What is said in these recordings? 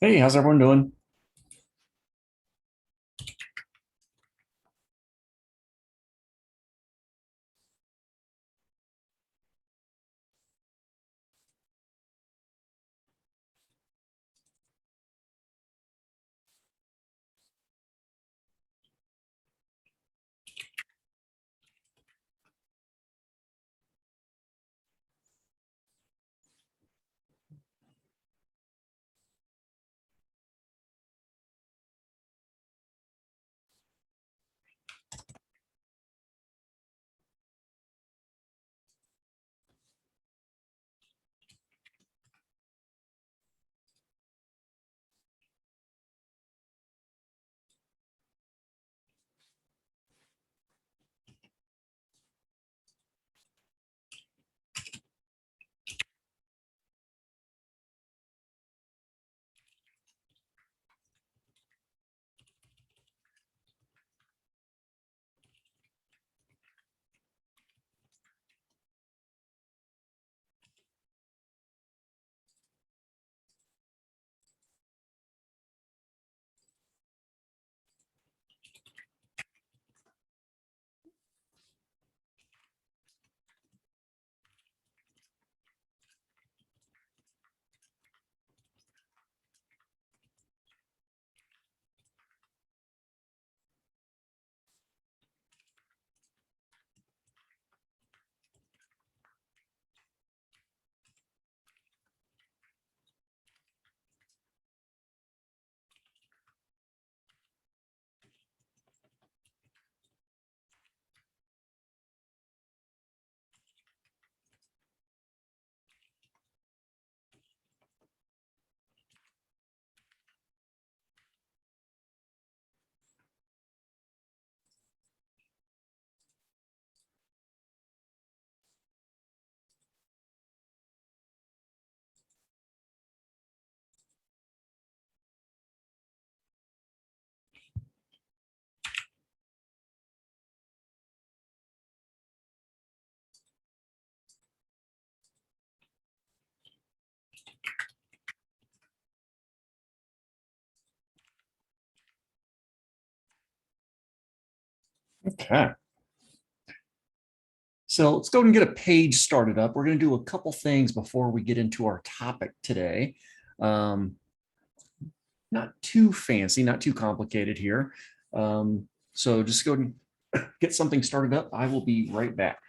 Hey, how's everyone doing? Okay. So let's go and get a page started up. We're going to do a couple things before we get into our topic today. Um, Not too fancy, not too complicated here. So just go and get something started up. I will be right back.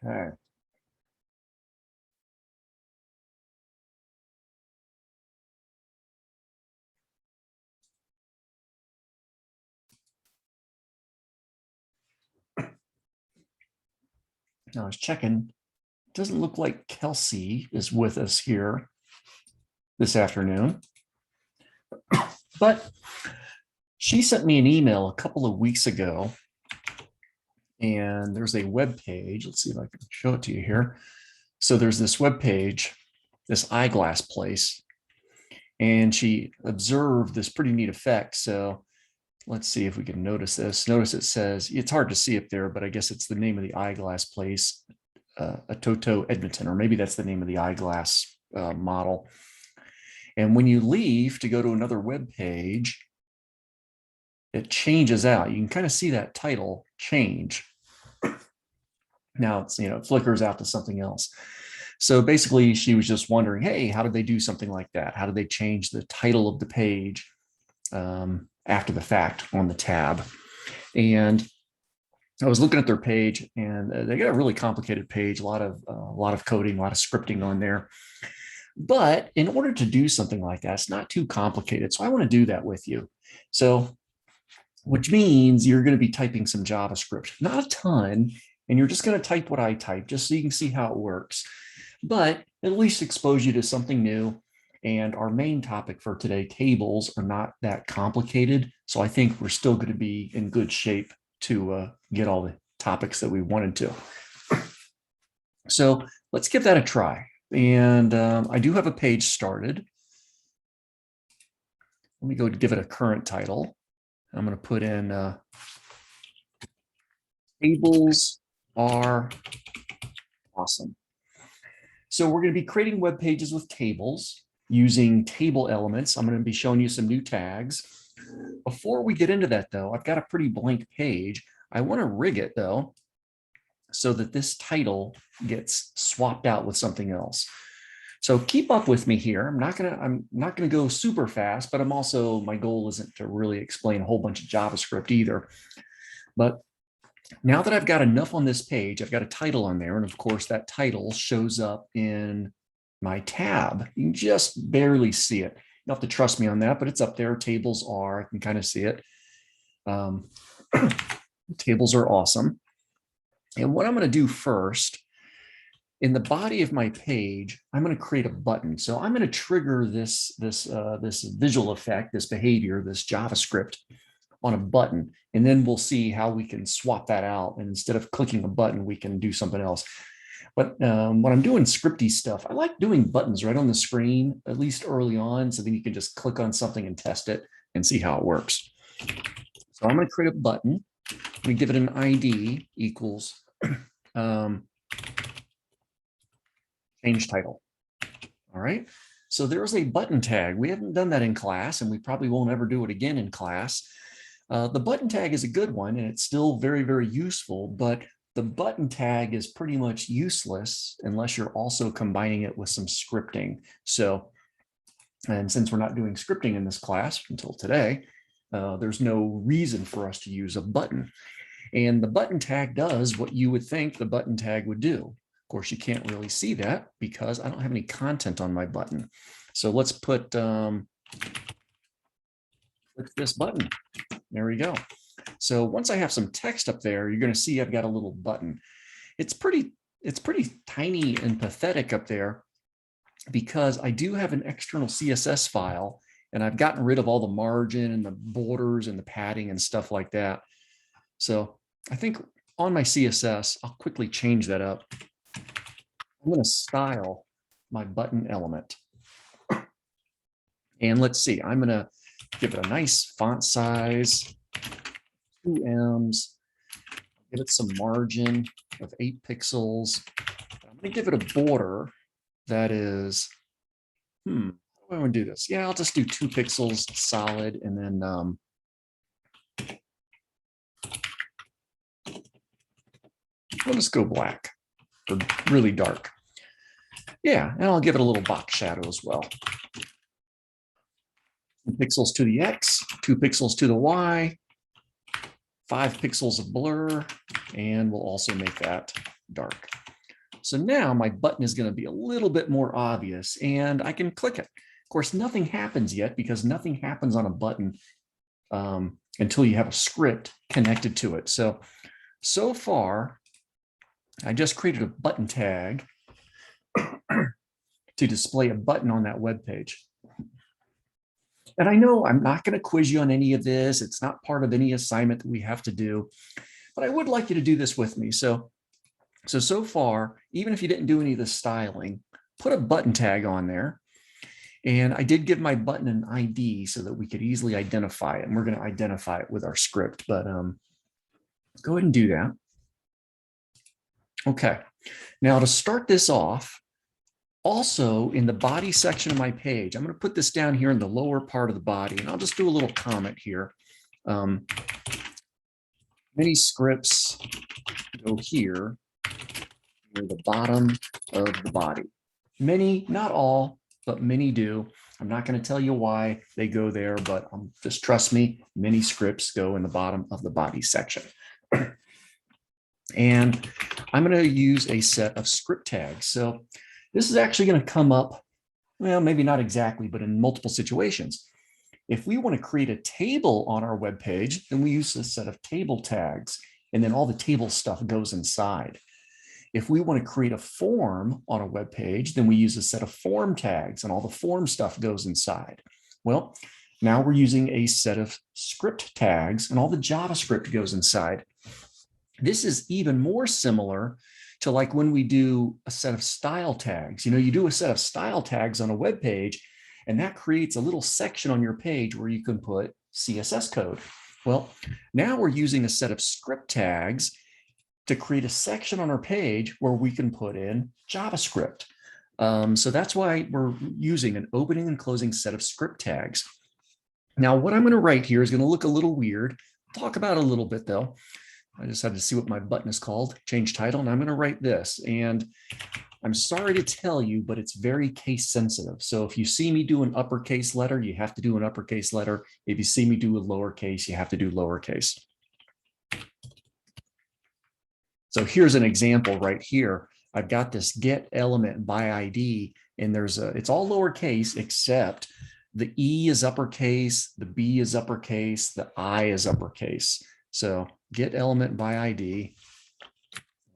Okay. Now I was checking. It doesn't look like Kelsey is with us here this afternoon, but she sent me an email a couple of weeks ago, and there's a web page. Let's see if I can show it to you here. So there's this web page, this eyeglass place, and she observed this pretty neat effect. So let's see if we can notice this. Notice it says, it's hard to see up there, but I guess it's the name of the eyeglass place, a Toto Edmonton, or maybe that's the name of the eyeglass model. And when you leave to go to another web page, it changes out. You can kind of see that title change. Now it's, it flickers out to something else. So basically, she was just wondering, hey, how did they do something like that? How did they change the title of the page after the fact on the tab? And I was looking at their page, and they got a really complicated page, a lot of coding, a lot of scripting on there. But in order to do something like that, it's not too complicated. So I want to do that with you. So, which means you're going to be typing some JavaScript, not a ton, and you're just going to type what I type just so you can see how it works, but at least expose you to something new. And our main topic for today, tables, are not that complicated. So I think we're still going to be in good shape to get all the topics that we wanted to. So let's give that a try. And I do have a page started. Let me go give it a current title. I'm going to put in tables are awesome. So we're going to be creating web pages with tables using table elements. I'm going to be showing you some new tags. Before we get into that, though, I've got a pretty blank page. I want to rig it, though, so that this title gets swapped out with something else. So keep up with me here. I'm not gonna go super fast, but my goal isn't to really explain a whole bunch of JavaScript either. But now that I've got enough on this page, I've got a title on there, and of course that title shows up in my tab. You can just barely see it. You have to trust me on that, but it's up there. Tables are, I can kind of see it. Tables are awesome. And what I'm going to do first, in the body of my page, I'm going to create a button. So I'm going to trigger this visual effect, this behavior, this JavaScript on a button, and then we'll see how we can swap that out. And instead of clicking a button, we can do something else. But when I'm doing scripty stuff, I like doing buttons right on the screen, at least early on, so then you can just click on something and test it and see how it works. So I'm going to create a button. Let me give it an ID equals change title. All right. So there's a button tag. We haven't done that in class, and we probably won't ever do it again in class. The button tag is a good one, and it's still very, very useful, but the button tag is pretty much useless unless you're also combining it with some scripting. So, and since we're not doing scripting in this class until today, there's no reason for us to use a button. And the button tag does what you would think the button tag would do. Of course, you can't really see that because I don't have any content on my button. So let's put click this button. There we go. So once I have some text up there, you're going to see I've got a little button. It's pretty tiny and pathetic up there because I do have an external CSS file, and I've gotten rid of all the margin and the borders and the padding and stuff like that. So I think on my CSS, I'll quickly change that up. I'm going to style my button element. And let's see, I'm going to give it a nice font size, 2Ms, give it some margin of 8 pixels. I'm going to give it a border that is, how do I want to do this? Yeah, I'll just do 2 pixels solid, and then we'll just go black or really dark. Yeah, and I'll give it a little box shadow as well. 2 pixels to the X, 2 pixels to the Y, 5 pixels of blur, and we'll also make that dark. So now my button is going to be a little bit more obvious, and I can click it. Of course, nothing happens yet because nothing happens on a button until you have a script connected to it. So far, I just created a button tag to display a button on that web page. And I know I'm not going to quiz you on any of this. It's not part of any assignment that we have to do, but I would like you to do this with me. So far, even if you didn't do any of the styling, put a button tag on there. And I did give my button an ID so that we could easily identify it. And we're going to identify it with our script, but go ahead and do that. Okay, now to start this off, also in the body section of my page, I'm going to put this down here in the lower part of the body, and I'll just do a little comment here. Many scripts go here near the bottom of the body. Many, not all, but many do. I'm not going to tell you why they go there, but just trust me, many scripts go in the bottom of the body section. And I'm going to use a set of script tags. So this is actually going to come up well, maybe not exactly, but in multiple situations. If we want to create a table on our web page, then we use a set of table tags, and then all the table stuff goes inside. If we want to create a form on a web page, then we use a set of form tags, and all the form stuff goes inside. Well, now we're using a set of script tags, and all the JavaScript goes inside. This is even more similar to like when we do a set of style tags. You do a set of style tags on a web page, and that creates a little section on your page where you can put CSS code. Well, now we're using a set of script tags to create a section on our page where we can put in JavaScript. So that's why we're using an opening and closing set of script tags. Now, what I'm going to write here is going to look a little weird. I'll talk about it a little bit, though. I just had to see what my button is called, change title, and I'm going to write this. And I'm sorry to tell you, but it's very case sensitive. So if you see me do an uppercase letter, you have to do an uppercase letter. If you see me do a lowercase, you have to do lowercase. So here's an example right here. I've got this get element by ID, and it's all lowercase except the E is uppercase, the B is uppercase, the I is uppercase. So get element by ID.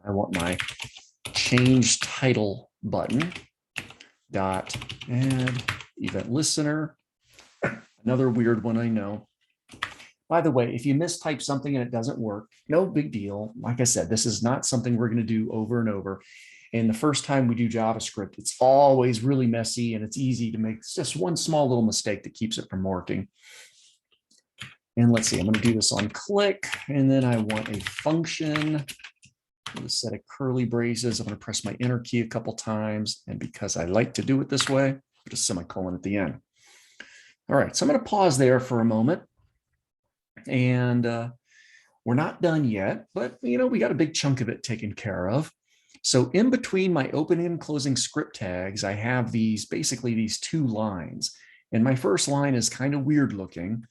I want my change title button dot add event listener. Another weird one, I know. By the way, if you mistype something and it doesn't work, no big deal. Like I said, this is not something we're going to do over and over. And the first time we do JavaScript, it's always really messy and it's easy to make just one small little mistake that keeps it from working. And let's see, I'm going to do this on click, and then I want a function with a set of curly braces. I'm going to press my enter key a couple times, and because I like to do it this way, put a semicolon at the end. All right, so I'm going to pause there for a moment, and we're not done yet, but we got a big chunk of it taken care of. So in between my opening and closing script tags, I have basically these two lines, and my first line is kind of weird looking.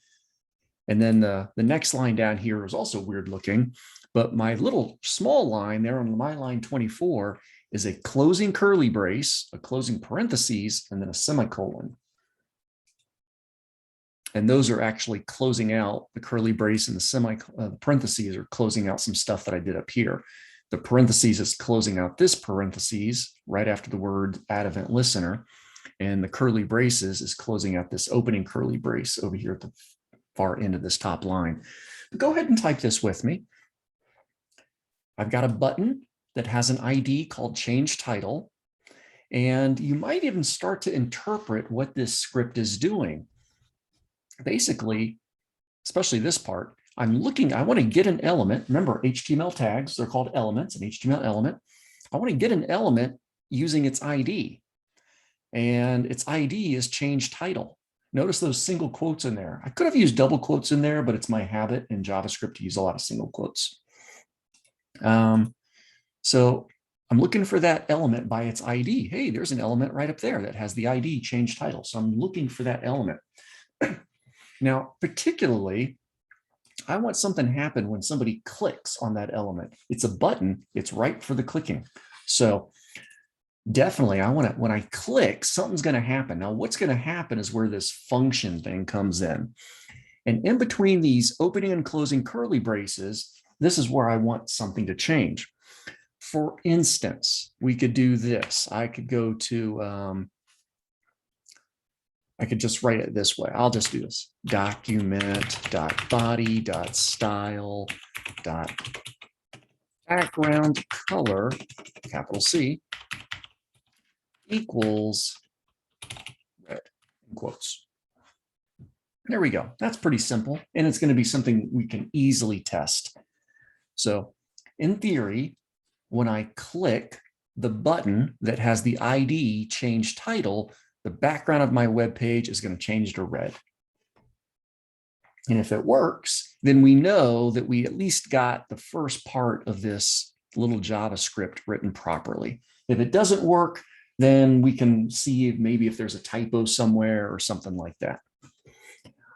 And then the next line down here is also weird looking, but my little small line there on my line 24 is a closing curly brace, a closing parentheses, and then a semicolon. And those are actually closing out the curly brace, and the parentheses are closing out some stuff that I did up here. The parentheses is closing out this parentheses right after the word add event listener, and the curly braces is closing out this opening curly brace over here at the far end of this top line. But go ahead and type this with me. I've got a button that has an ID called change title, and you might even start to interpret what this script is doing. Basically, especially this part, I want to get an element. Remember, HTML tags, they're called elements, an HTML element. I want to get an element using its ID, and its ID is change title. Notice those single quotes in there. I could have used double quotes in there, but it's my habit in JavaScript to use a lot of single quotes. So I'm looking for that element by its ID. Hey, there's an element right up there that has the ID change title. So I'm looking for that element. Now, particularly, I want something to happen when somebody clicks on that element. It's a button. It's right for the clicking. So definitely, when I click, something's going to happen. Now, what's going to happen is where this function thing comes in. And in between these opening and closing curly braces, this is where I want something to change. For instance, we could do this. I could go to, I could just write it this way. I'll just do this. Document.body.style.background color, capital C, equals red, in quotes. There we go. That's pretty simple. And it's going to be something we can easily test. So in theory, when I click the button that has the ID change title, the background of my web page is going to change to red. And if it works, then we know that we at least got the first part of this little JavaScript written properly. If it doesn't work, then we can see maybe if there's a typo somewhere or something like that.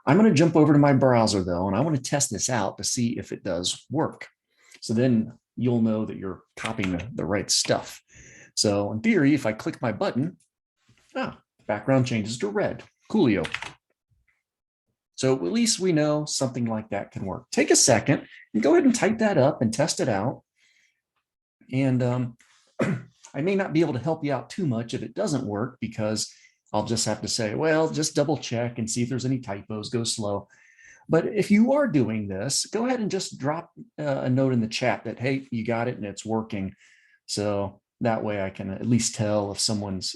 I'm going to jump over to my browser though, and I want to test this out to see if it does work. So then you'll know that you're copying the right stuff. So in theory, if I click my button, Background changes to red. Coolio. So at least we know something like that can work. Take a second and go ahead and type that up and test it out. And I may not be able to help you out too much if it doesn't work, because I'll just have to say, well, just double check and see if there's any typos, go slow. But if you are doing this, go ahead and just drop a note in the chat that, hey, you got it and it's working. So that way I can at least tell if someone's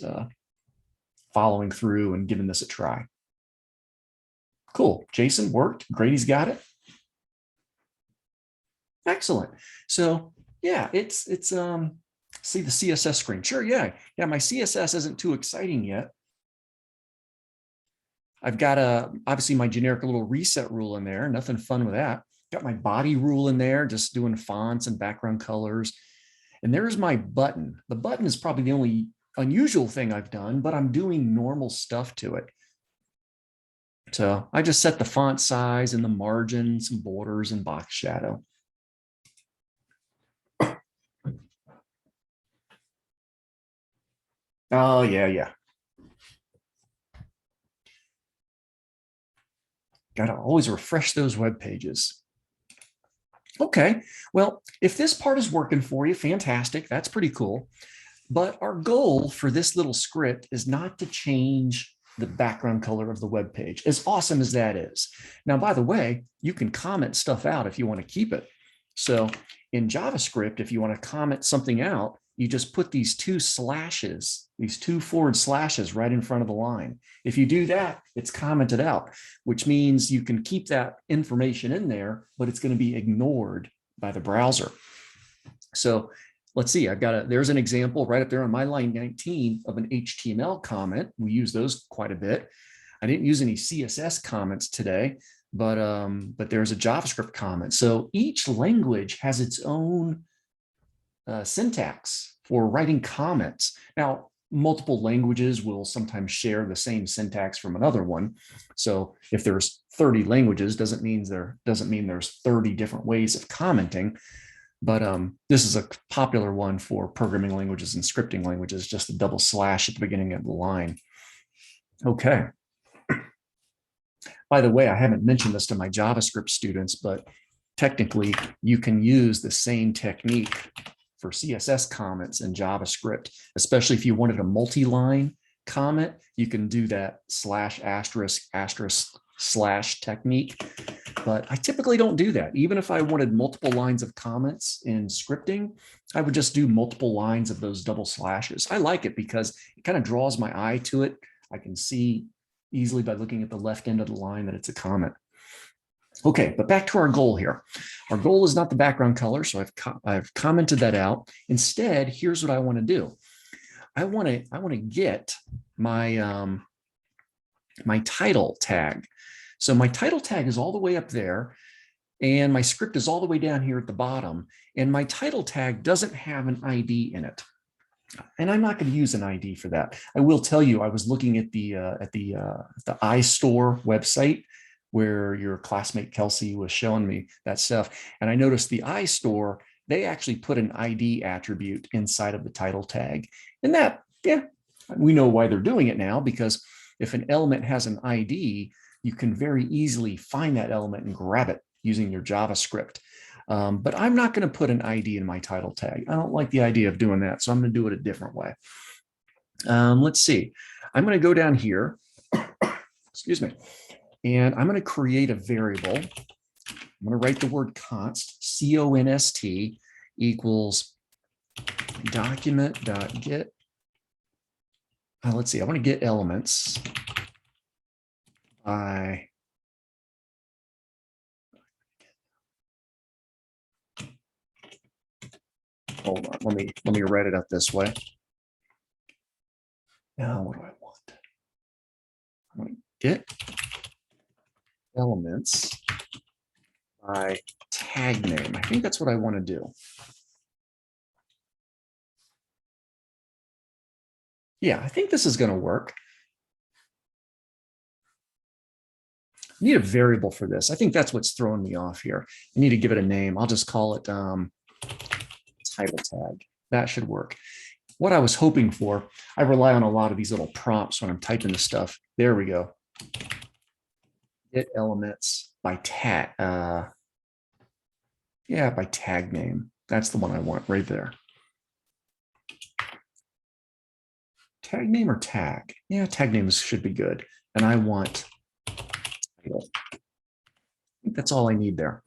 following through and giving this a try. Cool. Jason, worked. Grady's got it. Excellent. So yeah, it's see the CSS screen. Sure, yeah. My CSS isn't too exciting yet. I've got obviously my generic little reset rule in there. Nothing fun with that. Got my body rule in there, just doing fonts and background colors. And there's my button. The button is probably the only unusual thing I've done, but I'm doing normal stuff to it. So I just set the font size and the margin, some borders and box shadow. Oh, yeah. Got to always refresh those web pages. Okay, well, if this part is working for you, fantastic. That's pretty cool. But our goal for this little script is not to change the background color of the web page, as awesome as that is. Now, by the way, you can comment stuff out if you want to keep it. So in JavaScript, if you want to comment something out, you just put these two slashes, these two forward slashes right in front of the line. If you do that, it's commented out, which means you can keep that information in there, but it's going to be ignored by the browser. So let's see, there's an example right up there on my line 19 of an HTML comment. We use those quite a bit. I didn't use any CSS comments today, but there's a JavaScript comment. So each language has its own syntax for writing comments. Now, multiple languages will sometimes share the same syntax from another one. So if there's 30 languages, doesn't mean there's 30 different ways of commenting. But this is a popular one for programming languages and scripting languages, just a double slash at the beginning of the line. Okay. By the way, I haven't mentioned this to my JavaScript students, but technically you can use the same technique for CSS comments in JavaScript, especially if you wanted a multi-line comment, you can do that slash asterisk asterisk slash technique. But I typically don't do that. Even if I wanted multiple lines of comments in scripting, I would just do multiple lines of those double slashes. I like it because it kind of draws my eye to it. I can see easily by looking at the left end of the line that it's a comment. Okay, but back to our goal here. Our goal is not the background color, so I've commented that out. Instead, here's what I want to do. I want to get my my title tag. So my title tag is all the way up there, and my script is all the way down here at the bottom. And my title tag doesn't have an ID in it. And I'm not going to use an ID for that. I will tell you, I was looking at the iStore website where your classmate Kelsey was showing me that stuff. And I noticed the iStore, they actually put an ID attribute inside of the title tag. And that, yeah, we know why they're doing it now, because if an element has an ID, you can very easily find that element and grab it using your JavaScript. But I'm not going to put an ID in my title tag. I don't like the idea of doing that, so I'm going to do it a different way. Let's see. I'm going to go down here, excuse me, and I'm going to create a variable. I'm going to write the word const, C-O-N-S-T, equals document.get. Let's see, I want to get elements by hold on, let me write it up this way. Now, what do I want? I want to get elements by tag name. I think that's what I want to do. Yeah, I think this is going to work. I need a variable for this. I think that's what's throwing me off here. I need to give it a name. I'll just call it title tag. That should work. what I was hoping for, I rely on a lot of these little prompts when I'm typing the stuff. There we go. Get elements by tag. Yeah, by tag name. That's the one I want right there. Tag name or tag? Yeah, tag names should be good. And I want title. I think that's all I need there.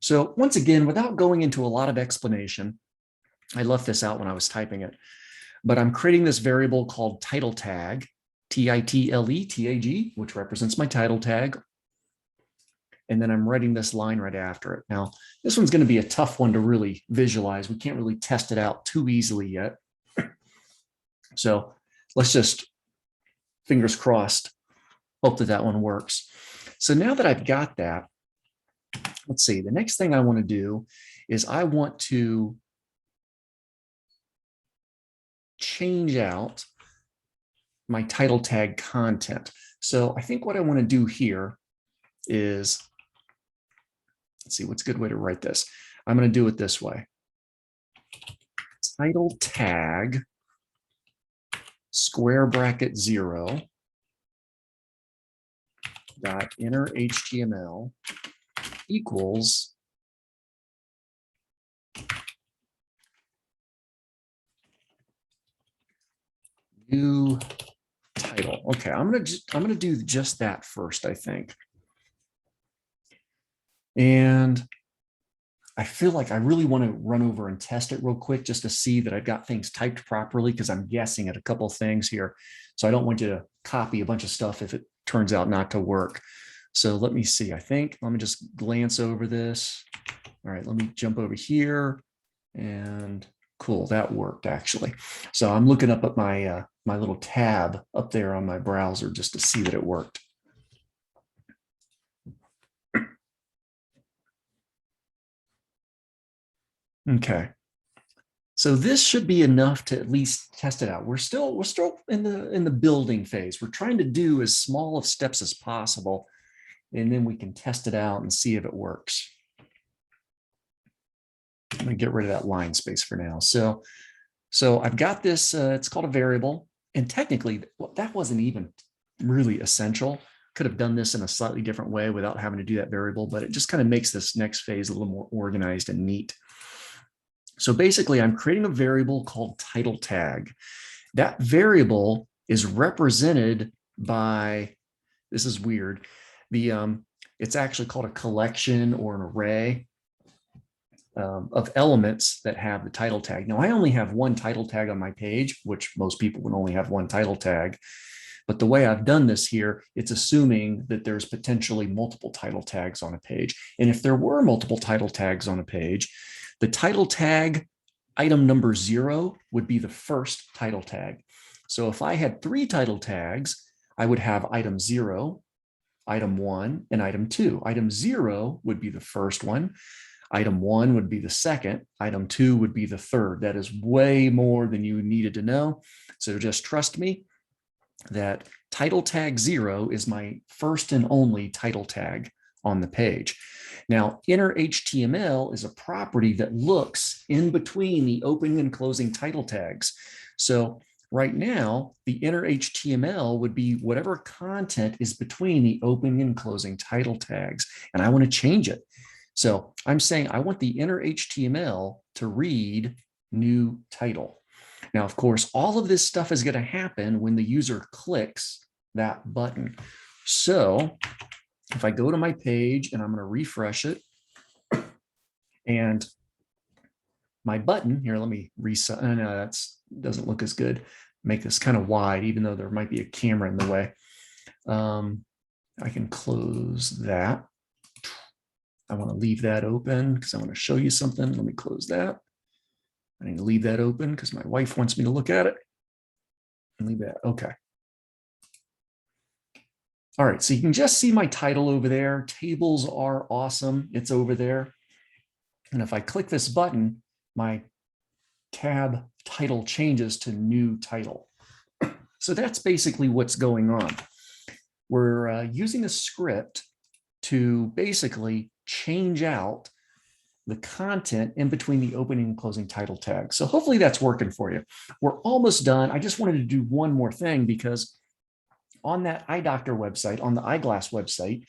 So once again, without going into a lot of explanation, I left this out when I was typing it, but I'm creating this variable called title tag, TITLE-TAG, which represents my title tag. And then I'm writing this line right after it. Now, this one's going to be a tough one to really visualize. We can't really test it out too easily yet. So let's just, fingers crossed, hope that that one works. So now that I've got that, let's see, the next thing I want to do is I want to change out my title tag content. So I think what I want to do here is, let's see, what's a good way to write this? I'm going to do it this way. Title tag square bracket 0 dot inner HTML equals new title. Okay, I'm gonna do just that first, I think. And I feel like I really want to run over and test it real quick just to see that I've got things typed properly, because I'm guessing at a couple of things here. So I don't want you to copy a bunch of stuff if it turns out not to work. So let me see. I think, let me just glance over this. All right, let me jump over here, and cool, that worked actually. So I'm looking up at my my little tab up there on my browser just to see that it worked. Okay. So this should be enough to at least test it out. We're still in the building phase. We're trying to do as small of steps as possible, and then we can test it out and see if it works. I'm going to get rid of that line space for now. So I've got this, it's called a variable, and technically that wasn't even really essential. Could have done this in a slightly different way without having to do that variable, but it just kind of makes this next phase a little more organized and neat. So basically, I'm creating a variable called title tag. That variable is represented by, this is weird, it's actually called a collection or an array of elements that have the title tag. Now, I only have one title tag on my page, which most people would only have one title tag. But the way I've done this here, it's assuming that there's potentially multiple title tags on a page. And if there were multiple title tags on a page, the title tag item number 0 would be the first title tag. So if I had 3 title tags, I would have item 0, item 1, and item 2. Item 0 would be the first one. Item 1 would be the second. Item 2 would be the third. That is way more than you needed to know. So just trust me that title tag 0 is my first and only title tag on the page. Now, inner HTML is a property that looks in between the opening and closing title tags. So right now, the inner HTML would be whatever content is between the opening and closing title tags, and I want to change it. So I'm saying I want the inner HTML to read new title. Now, of course, all of this stuff is going to happen when the user clicks that button. So if I go to my page and I'm going to refresh it, and my button here, let me reset. No, that doesn't look as good. Make this kind of wide, even though there might be a camera in the way. I can close that. I want to leave that open because I want to show you something. Let me close that. I need to leave that open because my wife wants me to look at it. And leave that. Okay. All right, so you can just see my title over there. Tables are awesome. It's over there. And if I click this button, my tab title changes to new title. So that's basically what's going on. We're using a script to basically change out the content in between the opening and closing title tags. So hopefully that's working for you. We're almost done. I just wanted to do one more thing because on that eye doctor website, on the eyeglass website,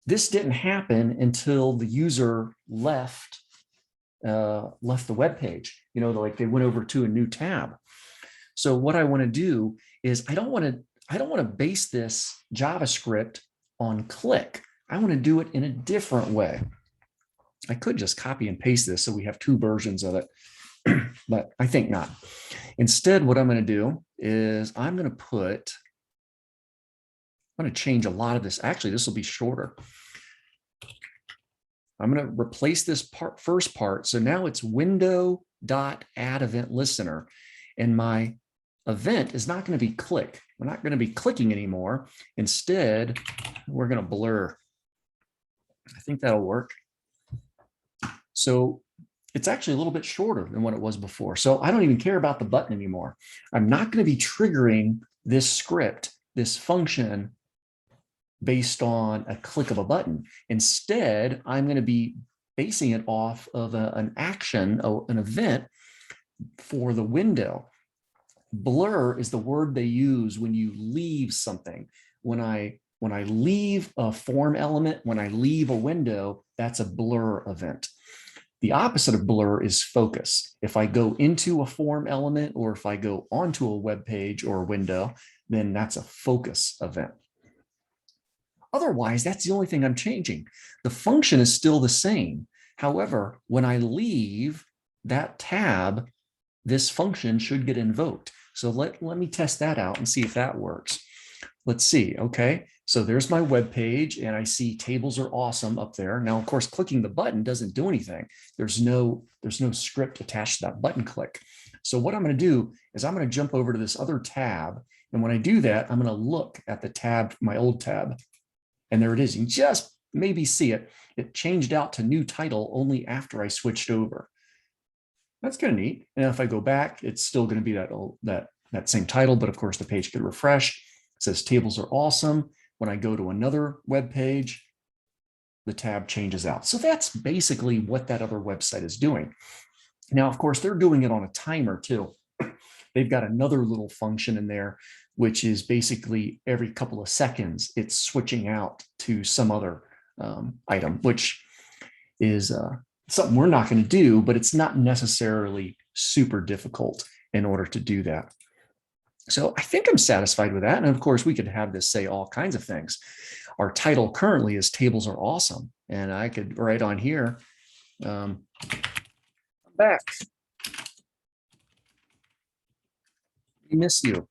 this didn't happen until the user left the web page. You know, like they went over to a new tab. So what I want to do is I don't want to base this JavaScript on click. I want to do it in a different way. I could just copy and paste this so we have two versions of it, but I think not. Instead, what I'm going to do is I'm going to change a lot of this. Actually, this will be shorter. I'm going to replace this first part. So now it's window.add event listener. And my event is not going to be click. We're not going to be clicking anymore. Instead, we're going to blur. I think that'll work. So it's actually a little bit shorter than what it was before. So I don't even care about the button anymore. I'm not going to be triggering this script, this function, based on a click of a button. Instead, I'm going to be basing it off of an action, an event for the window. Blur is the word they use when you leave something. When I leave a form element, when I leave a window, that's a blur event. The opposite of blur is focus. If I go into a form element or if I go onto a web page or a window, then that's a focus event. Otherwise, that's the only thing I'm changing. The function is still the same. However, when I leave that tab, this function should get invoked. So let me test that out and see if that works. Let's see. Okay, so there's my web page and I see tables are awesome up there. Now, of course, clicking the button doesn't do anything. There's no script attached to that button click. So what I'm going to do is I'm going to jump over to this other tab. And when I do that, I'm going to look at the tab, my old tab. And there it is. You can just maybe see it. It changed out to new title only after I switched over. That's kind of neat. And if I go back, it's still going to be that same title, but of course the page could refresh. It says tables are awesome. When I go to another web page, the tab changes out. So that's basically what that other website is doing. Now, of course, they're doing it on a timer too. They've got another little function in there, which is basically every couple of seconds, it's switching out to some other item, which is something we're not going to do, but it's not necessarily super difficult in order to do that. So I think I'm satisfied with that. And of course, we could have this say all kinds of things. Our title currently is tables are awesome. And I could write on here, I'm back. We miss you.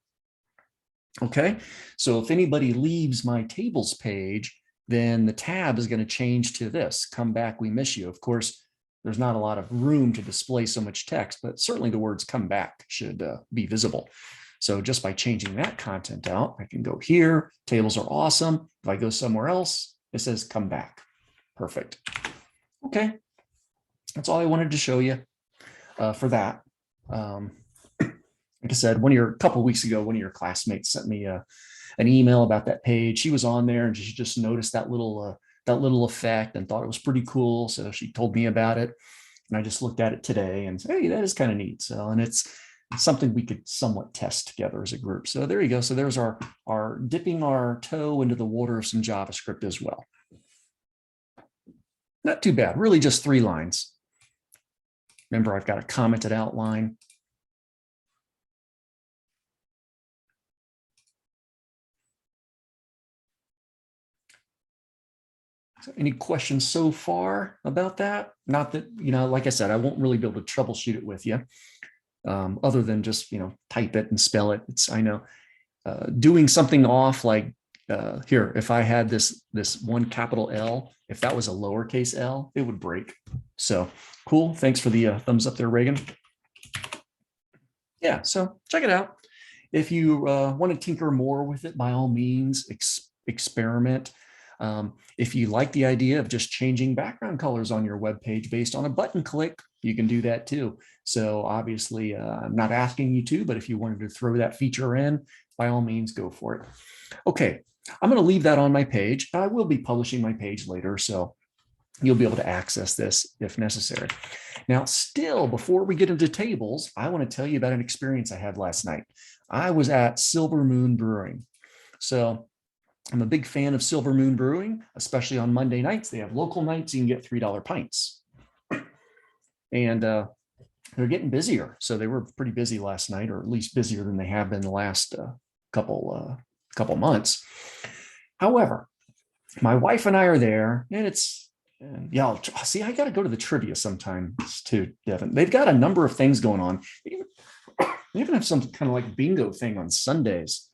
Okay, so if anybody leaves my tables page, then the tab is going to change to this, come back, we miss you. Of course, there's not a lot of room to display so much text, but certainly the words come back should be visible. So just by changing that content out, I can go here, tables are awesome. If I go somewhere else, it says come back. Perfect. Okay, that's all I wanted to show you for that. Like I said, a couple of weeks ago, one of your classmates sent me an email about that page. She was on there and she just noticed that little effect and thought it was pretty cool. So she told me about it. And I just looked at it today and said, hey, that is kind of neat. So, and it's something we could somewhat test together as a group. So there you go. So there's our dipping our toe into the water of some JavaScript as well. Not too bad, really just 3 lines. Remember, I've got a commented outline. So any questions so far about that? Not that, like I said, I won't really be able to troubleshoot it with you, other than just, type it and spell it. I know doing something off like here, if I had this one capital L, if that was a lowercase L, it would break. So cool. Thanks for the thumbs up there, Reagan. Yeah, so check it out. If you want to tinker more with it, by all means, experiment. If you like the idea of just changing background colors on your web page based on a button click, you can do that too. So obviously, I'm not asking you to, but if you wanted to throw that feature in, by all means, go for it. Okay, I'm going to leave that on my page. I will be publishing my page later, so you'll be able to access this if necessary. Now, still, before we get into tables, I want to tell you about an experience I had last night. I was at Silver Moon Brewing. So I'm a big fan of Silver Moon Brewing, especially on Monday nights. They have local nights, you can get $3 pints. And they're getting busier. So they were pretty busy last night, or at least busier than they have been the last couple months. However, my wife and I are there, and yeah, see, I got to go to the trivia sometimes too, Devin. They've got a number of things going on. They even have some kind of like bingo thing on Sundays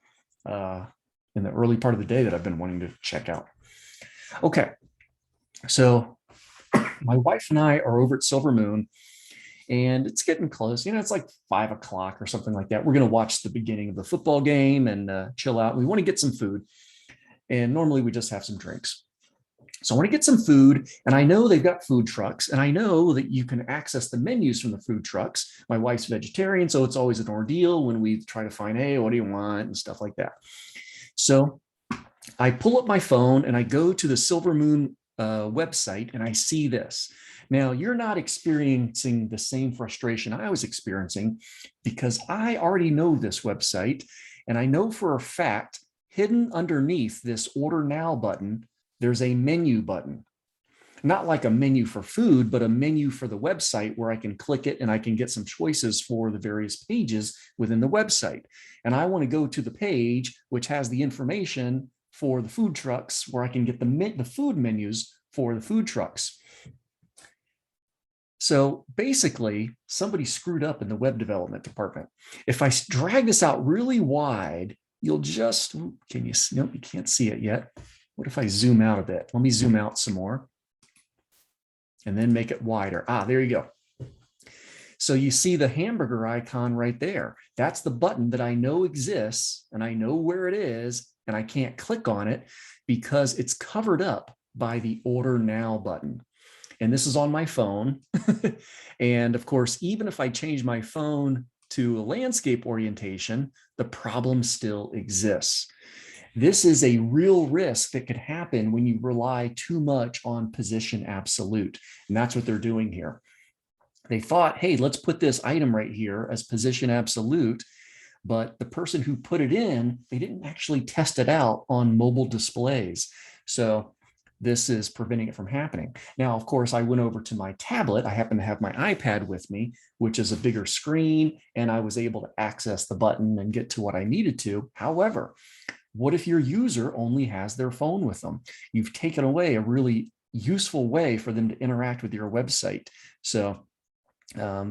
in the early part of the day that I've been wanting to check out. Okay, so my wife and I are over at Silver Moon, and it's getting close. It's like 5 o'clock or something like that. We're going to watch the beginning of the football game and chill out. We want to get some food, and normally we just have some drinks. So I want to get some food, and I know they've got food trucks, and I know that you can access the menus from the food trucks. My wife's vegetarian, so it's always an ordeal when we try to find, hey, what do you want, and stuff like that. So I pull up my phone and I go to the Silver Moon website, and I see this. Now, you're not experiencing the same frustration I was experiencing, because I already know this website, and I know for a fact, hidden underneath this Order Now button, there's a menu button. Not like a menu for food, but a menu for the website where I can click it and I can get some choices for the various pages within the website. And I want to go to the page which has the information for the food trucks, where I can get the food menus for the food trucks. So basically, somebody screwed up in the web development department. If I drag this out really wide, you'll just, can you see? Nope, you can't see it yet. What if I zoom out a bit? Let me zoom out some more and then make it wider. There you go. So you see the hamburger icon right there. That's the button that I know exists, and I know where it is, and I can't click on it because it's covered up by the Order Now button. And this is on my phone. And of course, even if I change my phone to a landscape orientation, the problem still exists. This is a real risk that could happen when you rely too much on position absolute. And that's what they're doing here. They thought, hey, let's put this item right here as position absolute. But the person who put it in, they didn't actually test it out on mobile displays. So this is preventing it from happening. Now, of course, I went over to my tablet. I happen to have my iPad with me, which is a bigger screen, and I was able to access the button and get to what I needed to. However, what if your user only has their phone with them? You've taken away a really useful way for them to interact with your website. So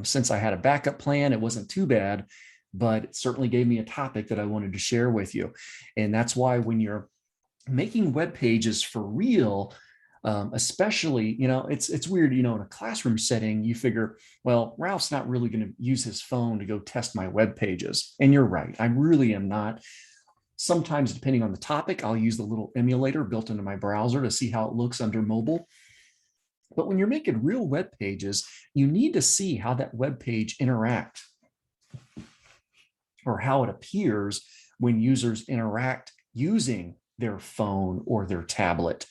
since I had a backup plan, it wasn't too bad, but it certainly gave me a topic that I wanted to share with you. And that's why when you're making web pages for real, especially, it's weird, in a classroom setting, you figure, well, Ralph's not really going to use his phone to go test my web pages. And you're right. I really am not. Sometimes, depending on the topic, I'll use the little emulator built into my browser to see how it looks under mobile. But when you're making real web pages, you need to see how that web page interacts, or how it appears when users interact using their phone or their tablet.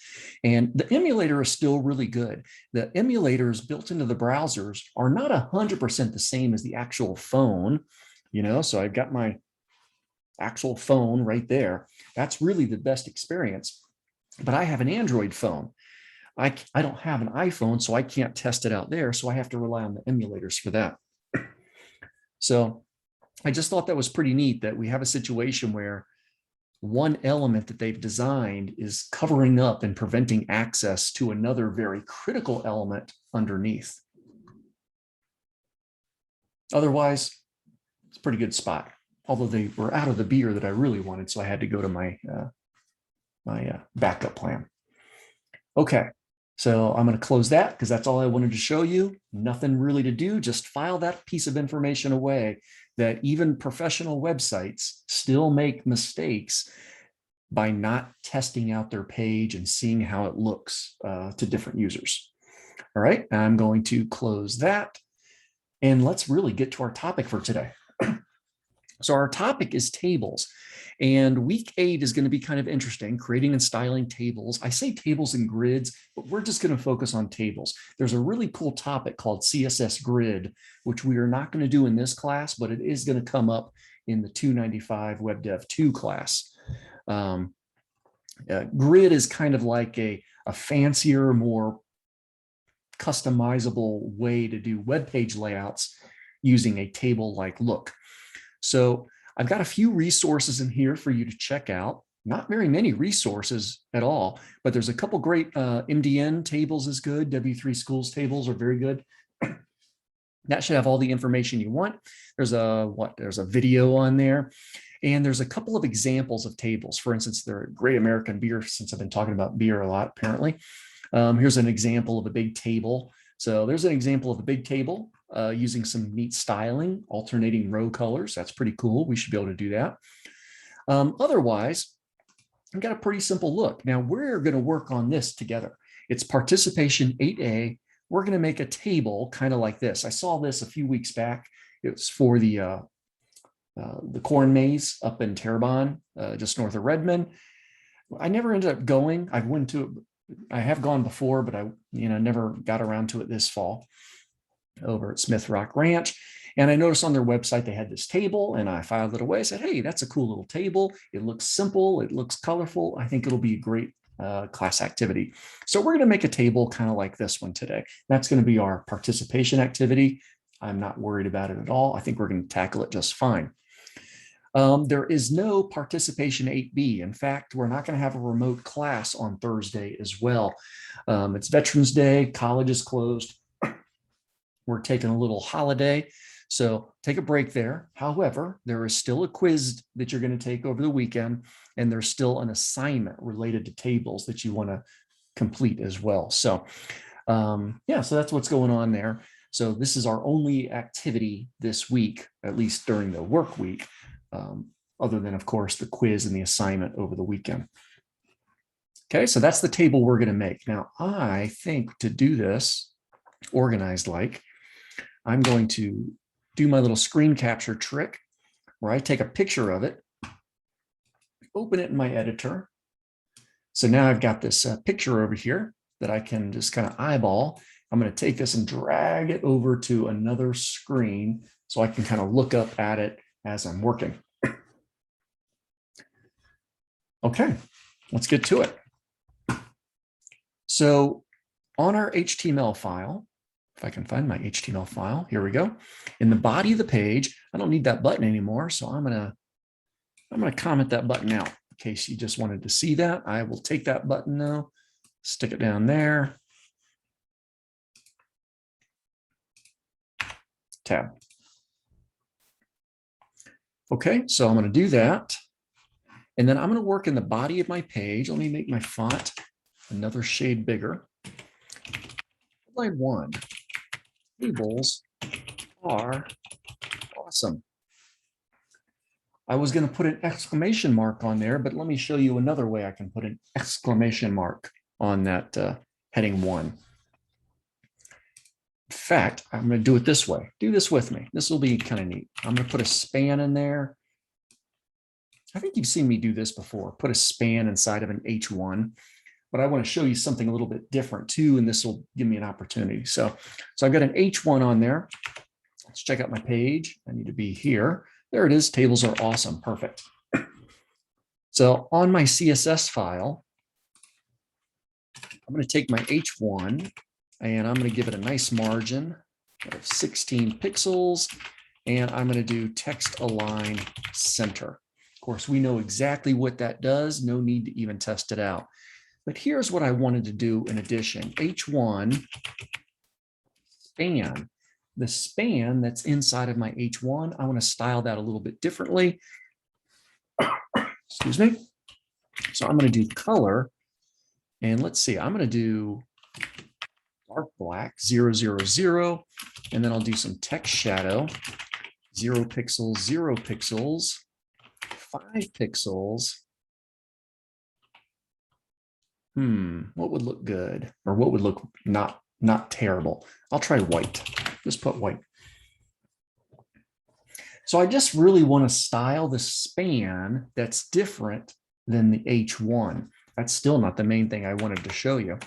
And the emulator is still really good. The emulators built into the browsers are not 100% the same as the actual phone, so I've got my actual phone right there. That's really the best experience. But I have an Android phone. I don't have an iPhone, so I can't test it out there. So I have to rely on the emulators for that. So I just thought that was pretty neat that we have a situation where one element that they've designed is covering up and preventing access to another very critical element underneath. Otherwise, it's a pretty good spot. Although they were out of the beer that I really wanted, so I had to go to my backup plan. Okay, so I'm going to close that because that's all I wanted to show you. Nothing really to do, just file that piece of information away, that even professional websites still make mistakes by not testing out their page and seeing how it looks to different users. All right, I'm going to close that, and let's really get to our topic for today. So our topic is tables. And week 8 is going to be kind of interesting, creating and styling tables. I say tables and grids, but we're just going to focus on tables. There's a really cool topic called CSS Grid, which we are not going to do in this class, but it is going to come up in the 295 Web Dev 2 class. Grid is kind of like a fancier, more customizable way to do web page layouts using a table-like look. So I've got a few resources in here for you to check out. Not very many resources at all, but there's a couple great MDN tables is good. W3 schools tables are very good. That should have all the information you want. There's a video on there. And there's a couple of examples of tables. For instance, they're Great American Beer, since I've been talking about beer a lot, apparently. Here's an example of a big table. So there's an example of a big table using some neat styling, alternating row colors. That's pretty cool. We should be able to do that. Otherwise, I've got a pretty simple look. Now we're going to work on this together. It's participation 8A. We're going to make a table kind of like this. I saw this a few weeks back. It was for the corn maze up in Terrebonne, just north of Redmond. I never ended up going. I have gone before, but I never got around to it this fall over at Smith Rock Ranch. And I noticed on their website they had this table, and I filed it away. I said, hey, that's a cool little table. It looks simple. It looks colorful. I think it'll be a great class activity. So we're going to make a table kind of like this one today. That's going to be our participation activity. I'm not worried about it at all. I think we're going to tackle it just fine. There is no participation 8B. In fact, we're not going to have a remote class on Thursday as well. It's Veterans Day. College is closed. We're taking a little holiday, so take a break there. However, there is still a quiz that you're going to take over the weekend, and there's still an assignment related to tables that you want to complete as well. So yeah, so that's what's going on there. So this is our only activity this week, at least during the work week, other than, of course, the quiz and the assignment over the weekend. Okay, so that's the table we're going to make. Now, I think to do this organized like, I'm going to do my little screen capture trick where I take a picture of it, open it in my editor. So now I've got this picture over here that I can just kind of eyeball. I'm going to take this and drag it over to another screen so I can kind of look up at it as I'm working. Okay, let's get to it. So on our HTML file, if I can find my HTML file, here we go. In the body of the page, I don't need that button anymore, so I'm gonna comment that button out in case you just wanted to see that. I will take that button now, stick it down there. Tab. Okay, so I'm going to do that. And then I'm going to work in the body of my page. Let me make my font another shade bigger. Line 1. Tables are awesome. I was going to put an exclamation mark on there, but let me show you another way I can put an exclamation mark on that heading 1. In fact, I'm going to do it this way. Do this with me. This will be kind of neat. I'm going to put a span in there. I think you've seen me do this before. Put a span inside of an H1, but I want to show you something a little bit different too, and this will give me an opportunity. So I've got an H1 on there. Let's check out my page. I need to be here. There it is. Tables are awesome. Perfect. So on my CSS file, I'm going to take my H1 and I'm going to give it a nice margin of 16 pixels. And I'm going to do text align center. Of course, we know exactly what that does. No need to even test it out. But here's what I wanted to do in addition. H1 span. The span that's inside of my H1, I want to style that a little bit differently. Excuse me. So I'm going to do color. And let's see, I'm going to do dark black 000, and then I'll do some text shadow 0 pixels, 0 pixels, 5 pixels. What would look good, or what would look not terrible? I'll try white. Just put white. So I just really want to style the span that's different than the H1. That's still not the main thing I wanted to show you,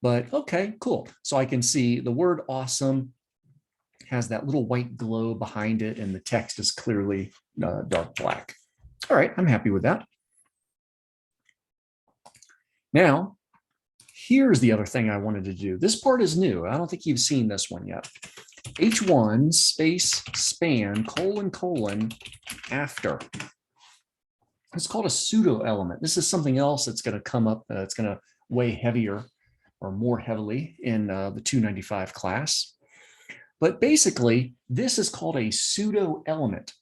but okay, cool. So I can see the word awesome has that little white glow behind it, and the text is clearly dark black. All right, I'm happy with that. Now, here's the other thing I wanted to do. This part is new. I don't think you've seen this one yet. H1 space span colon colon after. It's called a pseudo element. This is something else that's going to come up. It's going to weigh heavier or more heavily in the 295 class. But basically, this is called a pseudo element.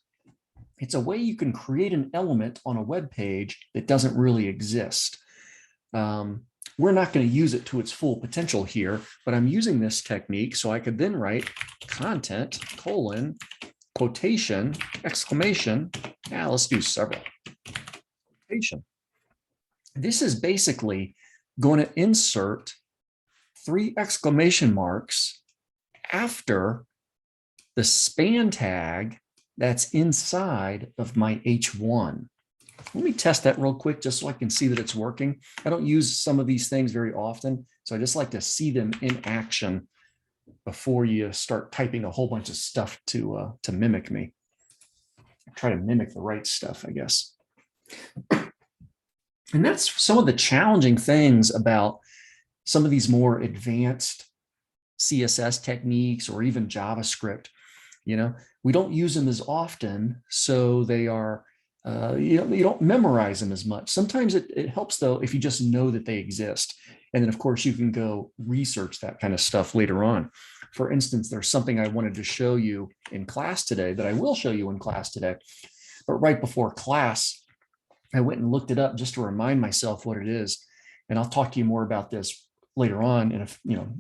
It's a way you can create an element on a web page that doesn't really exist. We're not going to use it to its full potential here, but I'm using this technique so I could then write content colon quotation exclamation. Now let's do several. Quotation. This is basically going to insert 3 exclamation marks after the span tag that's inside of my H1. Let me test that real quick just so I can see that it's working. I don't use some of these things very often, so I just like to see them in action before you start typing a whole bunch of stuff to mimic me. Try to mimic the right stuff, I guess. And that's some of the challenging things about some of these more advanced CSS techniques or even JavaScript. You know, we don't use them as often, so they are you don't memorize them as much. Sometimes it helps, though, if you just know that they exist. And then, of course, you can go research that kind of stuff later on. For instance, there's something I wanted to show you in class today that I will show you in class today. But right before class, I went and looked it up just to remind myself what it is. And I'll talk to you more about this later on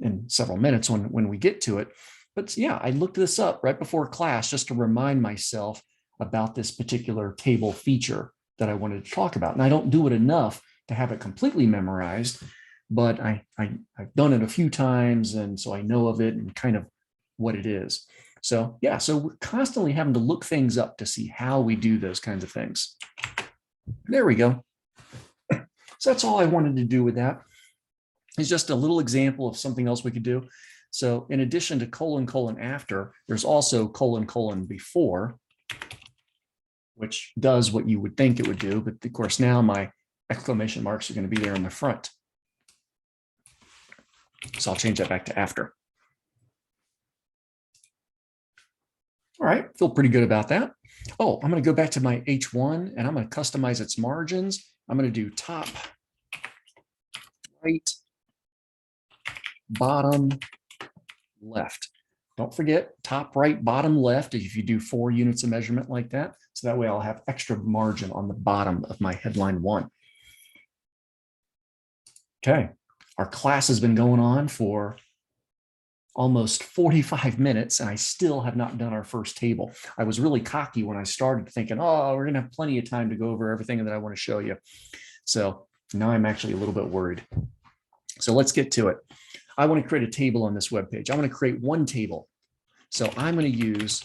in several minutes when we get to it. But yeah, I looked this up right before class just to remind myself about this particular table feature that I wanted to talk about. And I don't do it enough to have it completely memorized, but I've done it a few times, and so I know of it and kind of what it is. So yeah, so we're constantly having to look things up to see how we do those kinds of things. There we go. So that's all I wanted to do with that. It's just a little example of something else we could do. So in addition to colon colon after, there's also colon colon before, which does what you would think it would do. But of course, now my exclamation marks are going to be there in the front. So I'll change that back to after. All right, feel pretty good about that. Oh, I'm going to go back to my H1 and I'm going to customize its margins. I'm going to do top, right, bottom, left. Don't forget top, right, bottom, left if you do 4 units of measurement like that. So that way I'll have extra margin on the bottom of my headline 1. Okay, our class has been going on for almost 45 minutes and I still have not done our first table. I was really cocky when I started thinking, oh, we're gonna have plenty of time to go over everything that I want to show you. So now I'm actually a little bit worried. So let's get to it. I want to create a table on this web page. I want to create one table. So I'm going to use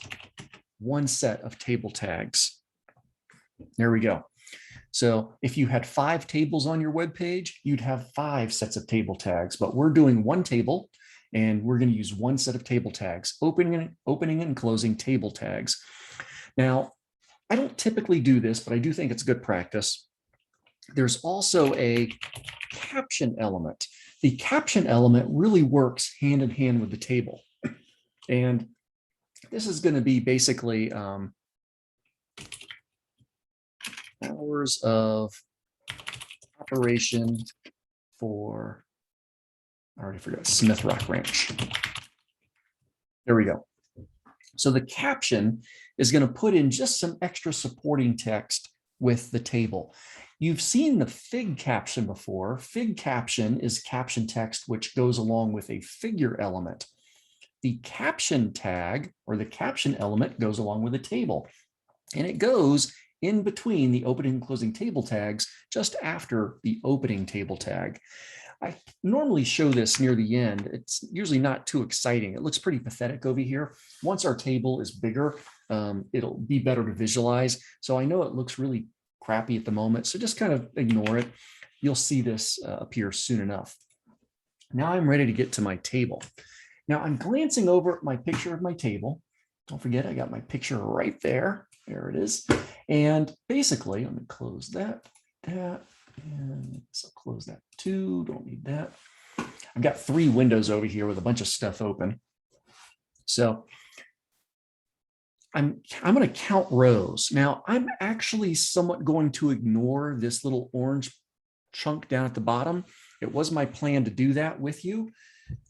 one set of table tags. There we go. So if you had 5 tables on your web page, you'd have 5 sets of table tags, but we're doing one table and we're going to use one set of table tags, opening and closing table tags. Now, I don't typically do this, but I do think it's good practice. There's also a caption element. The caption element really works hand in hand with the table. And this is going to be basically hours of operation for, I already forgot, Smith Rock Ranch. There we go. So the caption is going to put in just some extra supporting text with the table. You've seen the fig caption before. Fig caption is caption text which goes along with a figure element. The caption tag or the caption element goes along with a table, and it goes in between the opening and closing table tags just after the opening table tag. I normally show this near the end. It's usually not too exciting. It looks pretty pathetic over here. Once our table is bigger, it'll be better to visualize. So I know it looks really crappy at the moment, so just kind of ignore it. You'll see this appear soon enough. Now I'm ready to get to my table. Now I'm glancing over at my picture of my table. Don't forget, I got my picture right there. There it is. And basically, I'm going to close that, and so close that too. Don't need that. I've got 3 windows over here with a bunch of stuff open. So I'm going to count rows. Now, I'm actually somewhat going to ignore this little orange chunk down at the bottom. It was my plan to do that with you,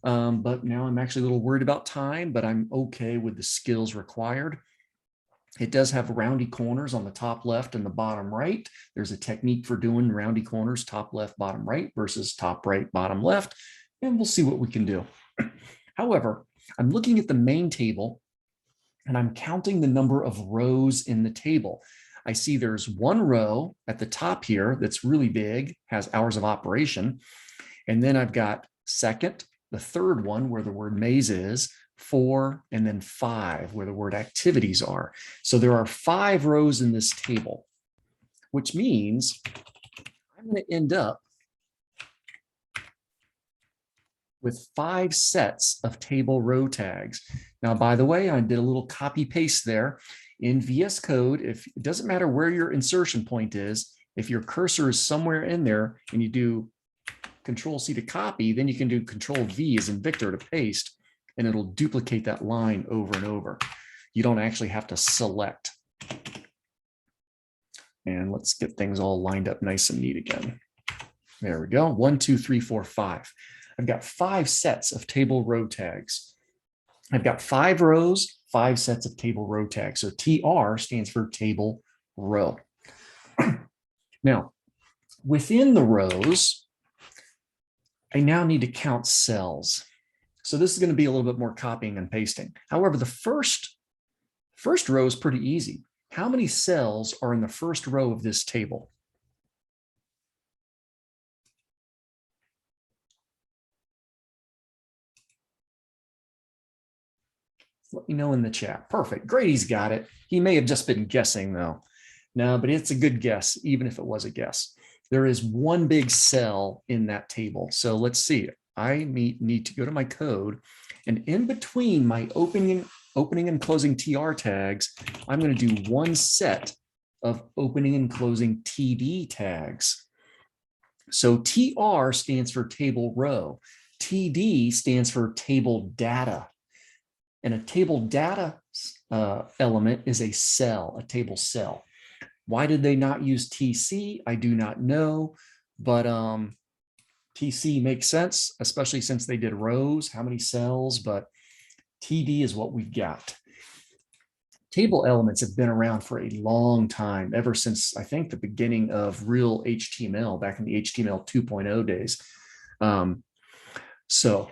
but now I'm actually a little worried about time, but I'm okay with the skills required. It does have roundy corners on the top left and the bottom right. There's a technique for doing roundy corners, top left, bottom right versus top right, bottom left, and we'll see what we can do. However, I'm looking at the main table and I'm counting the number of rows in the table. I see there's 1 row at the top here that's really big, has hours of operation. And then I've got second, the third one where the word maze is, 4, and then 5 where the word activities are. So there are 5 rows in this table, which means I'm going to end up with 5 sets of table row tags. Now, by the way, I did a little copy paste there. In VS Code, if it doesn't matter where your insertion point is, if your cursor is somewhere in there and you do Control-C to copy, then you can do Control-V as in Victor to paste, and it'll duplicate that line over and over. You don't actually have to select. And let's get things all lined up nice and neat again. There we go. 1, 2, 3, 4, 5. I've got 5 sets of table row tags. I've got 5 rows, 5 sets of table row tags. So TR stands for table row. Now, within the rows, I now need to count cells. So this is going to be a little bit more copying and pasting. However, the first row is pretty easy. How many cells are in the first row of this table? Let me know in the chat. Perfect. Grady's got it. He may have just been guessing though. No, but it's a good guess, even if it was a guess. There is 1 big cell in that table. So let's see. I need to go to my code, and in between my opening and closing TR tags, I'm going to do 1 set of opening and closing TD tags. So TR stands for table row. TD stands for table data. And a table data element is a cell, a table cell. Why did they not use TC? I do not know, but TC makes sense, especially since they did rows, how many cells, but TD is what we've got. Table elements have been around for a long time, ever since I think the beginning of real HTML back in the HTML 2.0 days. So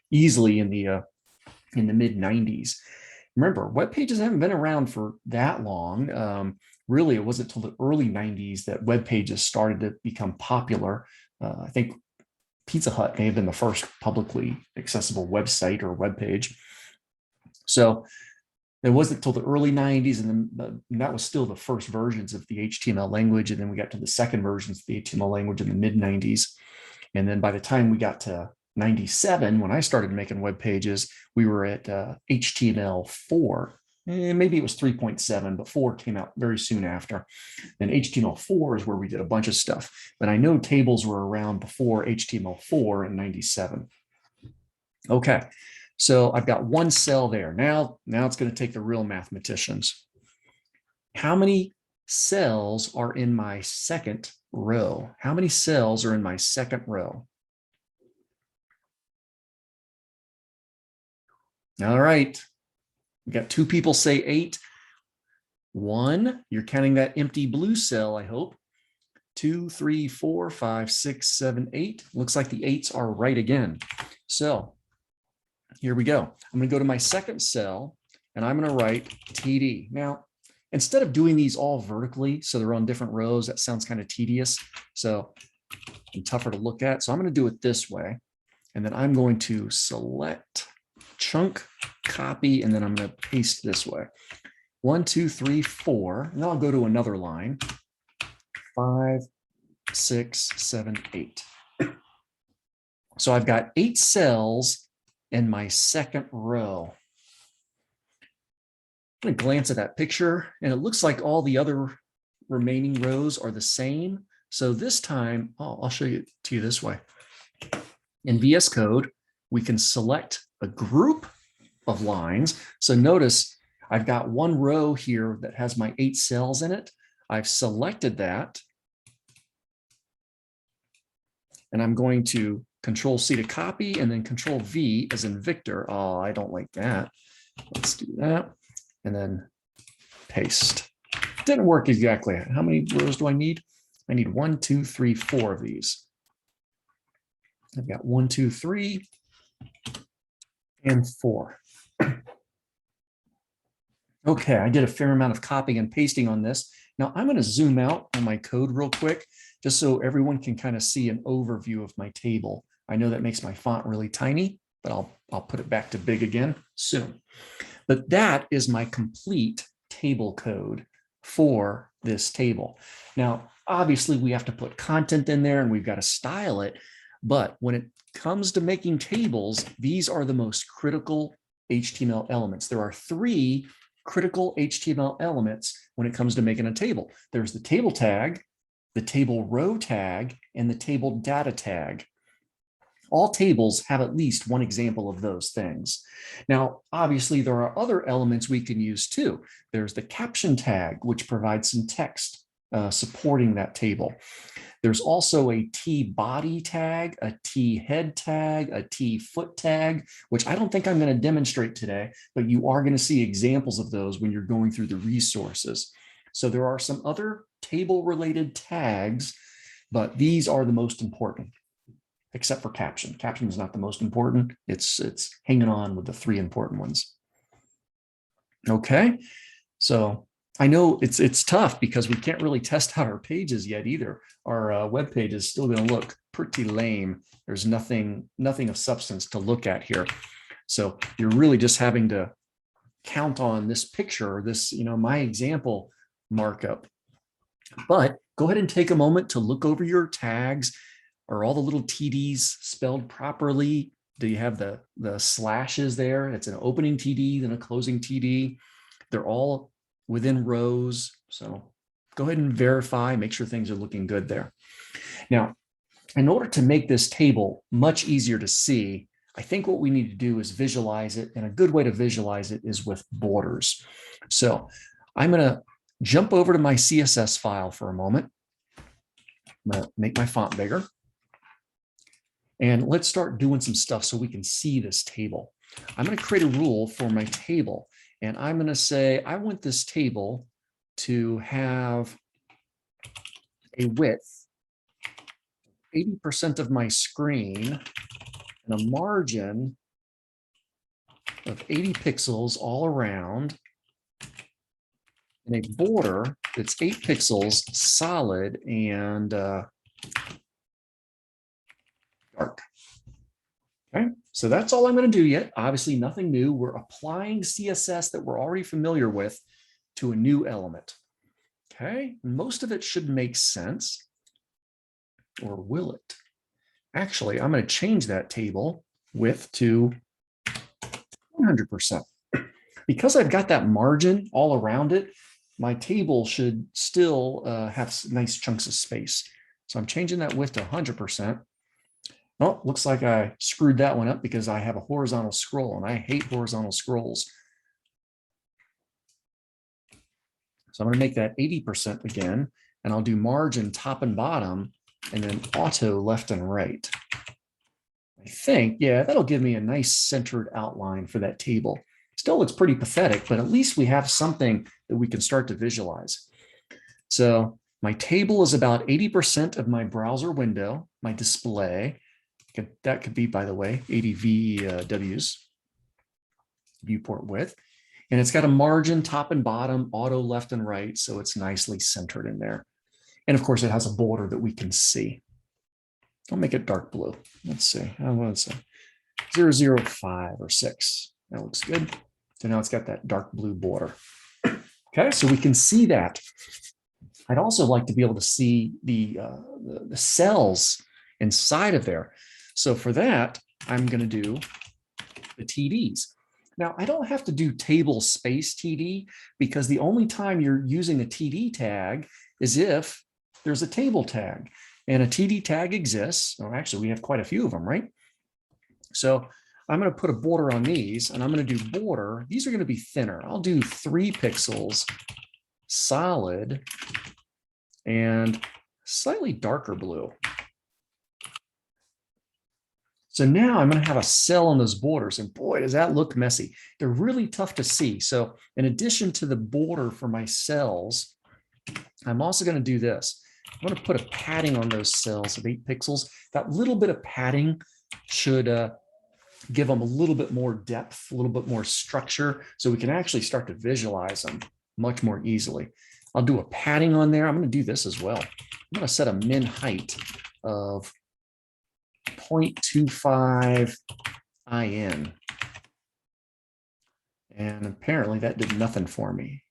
easily in the mid 90s. Remember, web pages haven't been around for that long. Really, it wasn't until the early 90s that web pages started to become popular. I think Pizza Hut may have been the first publicly accessible website or web page. So it wasn't until the early 90s, and then that was still the first versions of the HTML language. And then we got to the second versions of the HTML language in the mid 90s. And then by the time we got to 97, when I started making web pages, we were at HTML4. Maybe it was 3.7, but 4 came out very soon after. And HTML4 is where we did a bunch of stuff. But I know tables were around before HTML4 in 97. Okay, so I've got 1 cell there. Now it's going to take the real mathematicians. How many cells are in my second row? How many cells are in my second row? All right. We got 2 people say 8. 1, you're counting that empty blue cell, I hope. 2, 3, 4, 5, 6, 7, 8. Looks like the 8s are right again. So here we go. I'm going to go to my second cell, and I'm going to write TD. Now, instead of doing these all vertically, so they're on different rows, that sounds kind of tedious. So and tougher to look at. So I'm going to do it this way. And then I'm going to select chunk, copy, and then I'm going to paste this way. 1, 2, 3, 4. And then I'll go to another line. 5, 6, 7, 8. So I've got 8 cells in my second row. I'm going to glance at that picture, and it looks like all the other remaining rows are the same. So this time, I'll show you to you this way. In VS Code, we can select a group of lines. So notice I've got one row here that has my 8 cells in it. I've selected that. And I'm going to Control C to copy and then Control V as in Victor. Oh, I don't like that. Let's do that. And then paste. Didn't work exactly. How many rows do I need? I need 1, 2, 3, 4 of these. I've got 1, 2, 3, and 4. Okay, I did a fair amount of copying and pasting on this. Now I'm going to zoom out on my code real quick, just so everyone can kind of see an overview of my table. I know that makes my font really tiny, but I'll put it back to big again soon. But that is my complete table code for this table. Now, obviously we have to put content in there and we've got to style it. But when it comes to making tables, these are the most critical HTML elements. There are 3 critical HTML elements when it comes to making a table. There's the table tag, the table row tag, and the table data tag. All tables have at least one example of those things. Now, obviously, there are other elements we can use too. There's the caption tag, which provides some text supporting that table. There's also a T body tag, a T head tag, a T foot tag, which I don't think I'm going to demonstrate today, but you are going to see examples of those when you're going through the resources. So there are some other table related tags, but these are the most important, except for caption. Caption is not the most important. It's hanging on with the 3 important ones. Okay, so I know it's tough because we can't really test out our pages yet either. Our web page is still going to look pretty lame. There's nothing of substance to look at here. So you're really just having to count on this picture, this, my example markup. But go ahead and take a moment to look over your tags. Are all the little TDs spelled properly? Do you have the slashes there? It's an opening TD, then a closing TD. They're all within rows. So go ahead and verify, make sure things are looking good there. Now, in order to make this table much easier to see, I think what we need to do is visualize it. And a good way to visualize it is with borders. So I'm going to jump over to my CSS file for a moment. I'm going to make my font bigger. And let's start doing some stuff so we can see this table. I'm going to create a rule for my table. And I'm going to say, I want this table to have a width, 80% of my screen, and a margin of 80 pixels all around, and a border that's 8 pixels solid and dark. Okay, so that's all I'm going to do yet. Obviously, nothing new. We're applying CSS that we're already familiar with to a new element. Okay, most of it should make sense. Or will it? Actually, I'm going to change that table width to 100%. Because I've got that margin all around it, my table should still have nice chunks of space. So I'm changing that width to 100%. Oh, looks like I screwed that one up because I have a horizontal scroll and I hate horizontal scrolls. So I'm going to make that 80% again, and I'll do margin top and bottom and then auto left and right. I think, yeah, that'll give me a nice centered outline for that table. Still looks pretty pathetic, but at least we have something that we can start to visualize. So my table is about 80% of my browser window, my display. That could be, by the way, 80 VWs, viewport width. And it's got a margin top and bottom, auto left and right, so it's nicely centered in there. And of course, it has a border that we can see. I'll make it dark blue. Let's see. I want to say 005 or 6. That looks good. So now it's got that dark blue border. Okay, so we can see that. I'd also like to be able to see the cells inside of there. So for that, I'm going to do the TDs. Now, I don't have to do table space TD because the only time you're using a TD tag is if there's a table tag. And a TD tag exists. Or actually, we have quite a few of them, right? So I'm going to put a border on these, and I'm going to do border. These are going to be thinner. I'll do 3 pixels solid and slightly darker blue. So now I'm going to have a cell on those borders, and boy, does that look messy. They're really tough to see. So in addition to the border for my cells, I'm also going to do this. I'm going to put a padding on those cells of 8 pixels. That little bit of padding should give them a little bit more depth, a little bit more structure, so we can actually start to visualize them much more easily. I'll do a padding on there. I'm going to do this as well. I'm going to set a min height of 0.25 IN. And apparently that did nothing for me.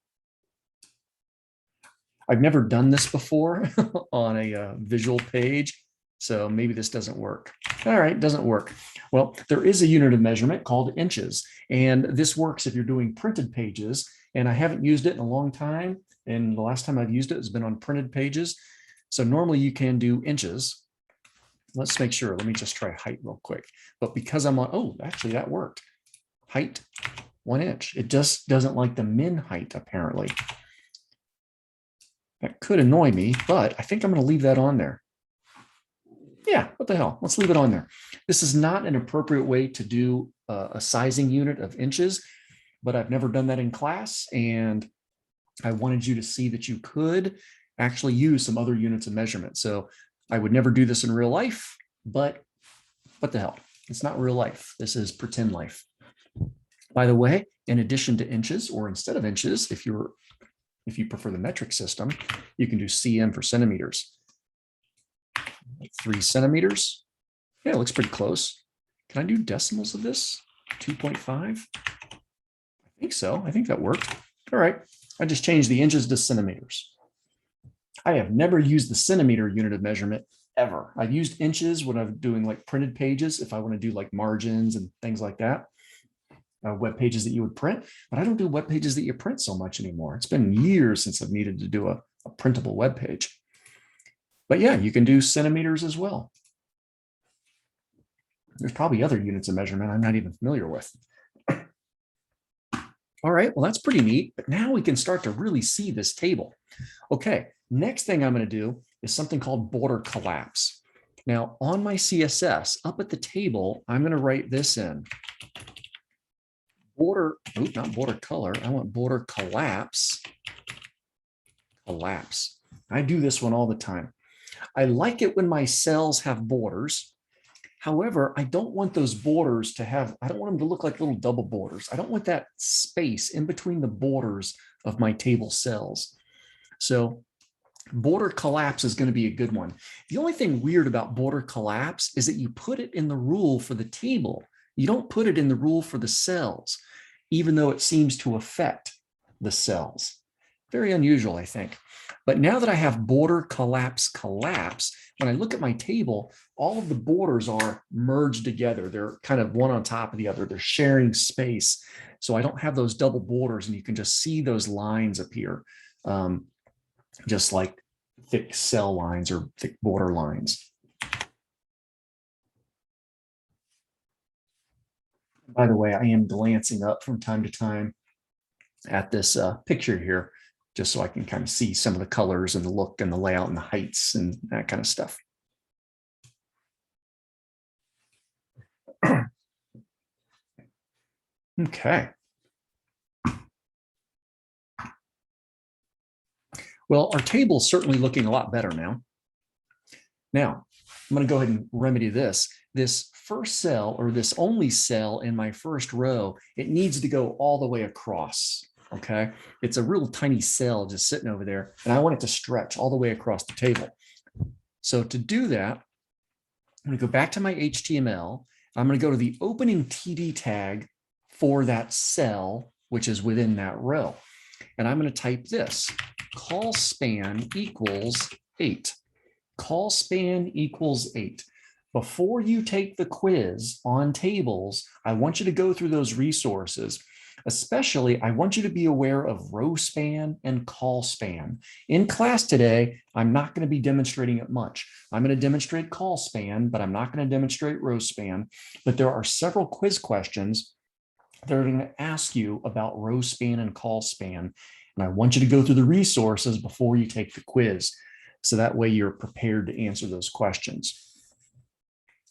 I've never done this before on a visual page, so maybe this doesn't work. All right, doesn't work. Well, there is a unit of measurement called inches, and this works if you're doing printed pages, and I haven't used it in a long time, and the last time I've used it has been on printed pages. So normally you can do inches. Let's make sure. Let me just try height real quick. But because I'm on, oh, actually that worked. Height, 1 inch. It just doesn't like the min height, apparently. That could annoy me, but I think I'm going to leave that on there. Yeah, what the hell? Let's leave it on there. This is not an appropriate way to do a sizing unit of inches, but I've never done that in class, and I wanted you to see that you could actually use some other units of measurement. So I would never do this in real life, but what the hell? It's not real life. This is pretend life. By the way, in addition to inches, or instead of inches, if you prefer the metric system, you can do cm for centimeters. 3 centimeters. Yeah, it looks pretty close. Can I do decimals of this? 2.5? I think so. I think that worked. All right. I just changed the inches to centimeters. I have never used the centimeter unit of measurement ever. I've used inches when I'm doing like printed pages, if I want to do like margins and things like that. Web pages that you would print, but I don't do web pages that you print so much anymore. It's been years since I've needed to do a printable web page. But yeah, you can do centimeters as well. There's probably other units of measurement I'm not even familiar with. All right, well, that's pretty neat, but now we can start to really see this table. Okay, next thing I'm going to do is something called border collapse. Now, on my CSS, up at the table, I'm going to write this in. Border, not border color. I want border collapse. Collapse. I do this one all the time. I like it when my cells have borders. However, I don't want those borders to have, I don't want them to look like little double borders. I don't want that space in between the borders of my table cells. So border collapse is going to be a good one. The only thing weird about border collapse is that you put it in the rule for the table. You don't put it in the rule for the cells, even though it seems to affect the cells. Very unusual, I think. But now that I have border collapse, when I look at my table, all of the borders are merged together. They're kind of one on top of the other. They're sharing space. So I don't have those double borders, and you can just see those lines appear, just like thick cell lines or thick border lines. By the way, I am glancing up from time to time at this picture here, just so I can kind of see some of the colors and the look and the layout and the heights and that kind of stuff. Okay. Well, our table is certainly looking a lot better now. Now, I'm going to go ahead and remedy this. This first cell, or this only cell in my first row, it needs to go all the way across. Okay, it's a real tiny cell just sitting over there, and I want it to stretch all the way across the table. So to do that, I'm going to go back to my HTML. I'm going to go to the opening TD tag for that cell, which is within that row. And I'm going to type this, call span equals 8. Call span equals 8. Before you take the quiz on tables, I want you to go through those resources. Especially, I want you to be aware of row span and call span. In class today, I'm not going to be demonstrating it much. I'm going to demonstrate call span, but I'm not going to demonstrate row span. But there are several quiz questions that are going to ask you about row span and call span. And I want you to go through the resources before you take the quiz. So that way you're prepared to answer those questions.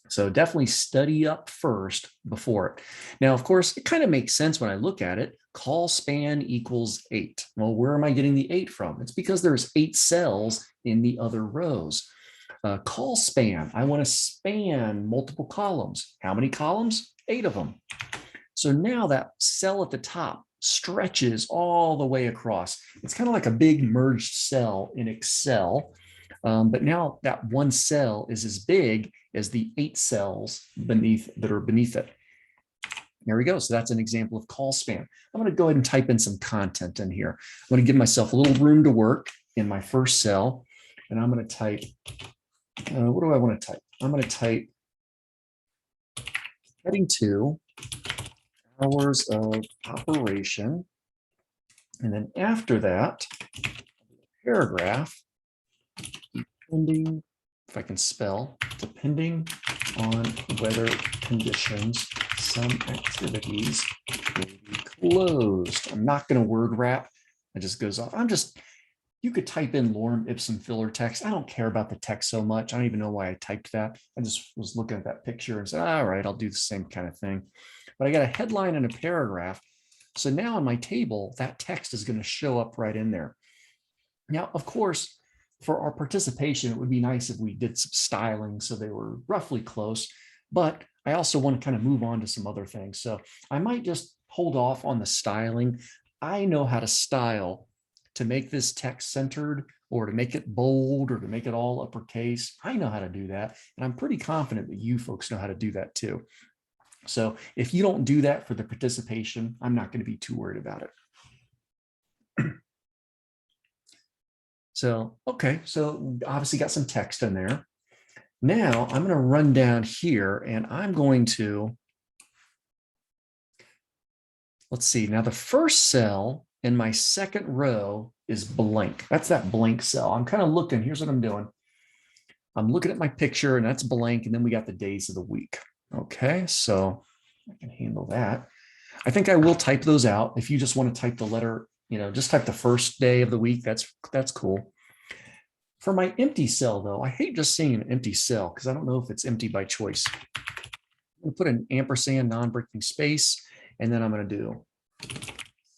So definitely study up first before it. Now, of course, it kind of makes sense when I look at it. Call span equals 8. Well, where am I getting the 8 from? It's because there's 8 cells in the other rows. Call span, I want to span multiple columns. How many columns? 8 of them. So now that cell at the top stretches all the way across. It's kind of like a big merged cell in Excel. But now that one cell is as big as the 8 cells that are beneath it. There we go. So that's an example of call span. I'm going to go ahead and type in some content in here. I'm going to give myself a little room to work in my first cell. And I'm going to type, what do I want to type? I'm going to type heading 2, hours of operation. And then after that, paragraph, depending, if I can spell, depending on weather conditions, some activities may be closed. I'm not going to word wrap. It just goes off. You could type in lorem ipsum filler text. I don't care about the text so much. I don't even know why I typed that. I just was looking at that picture and said, all right, I'll do the same kind of thing. But I got a headline and a paragraph. So now in my table, that text is going to show up right in there. Now, of course, for our participation, it would be nice if we did some styling so they were roughly close, but I also want to kind of move on to some other things. So I might just hold off on the styling. I know how to style to make this text centered or to make it bold or to make it all uppercase. I know how to do that. And I'm pretty confident that you folks know how to do that too. So if you don't do that for the participation, I'm not going to be too worried about it. So, okay, so obviously got some text in there. Now I'm going to run down here and I'm going to, let's see, now the first cell in my second row is blank. That's that blank cell. I'm kind of looking, here's what I'm doing. I'm looking at my picture and that's blank. And then we got the days of the week. Okay, so I can handle that. I think I will type those out. If you just want to type the letter, just type the first day of the week. That's cool. For my empty cell, though, I hate just seeing an empty cell because I don't know if it's empty by choice. I'm going to put an ampersand non-breaking space, and then I'm going to do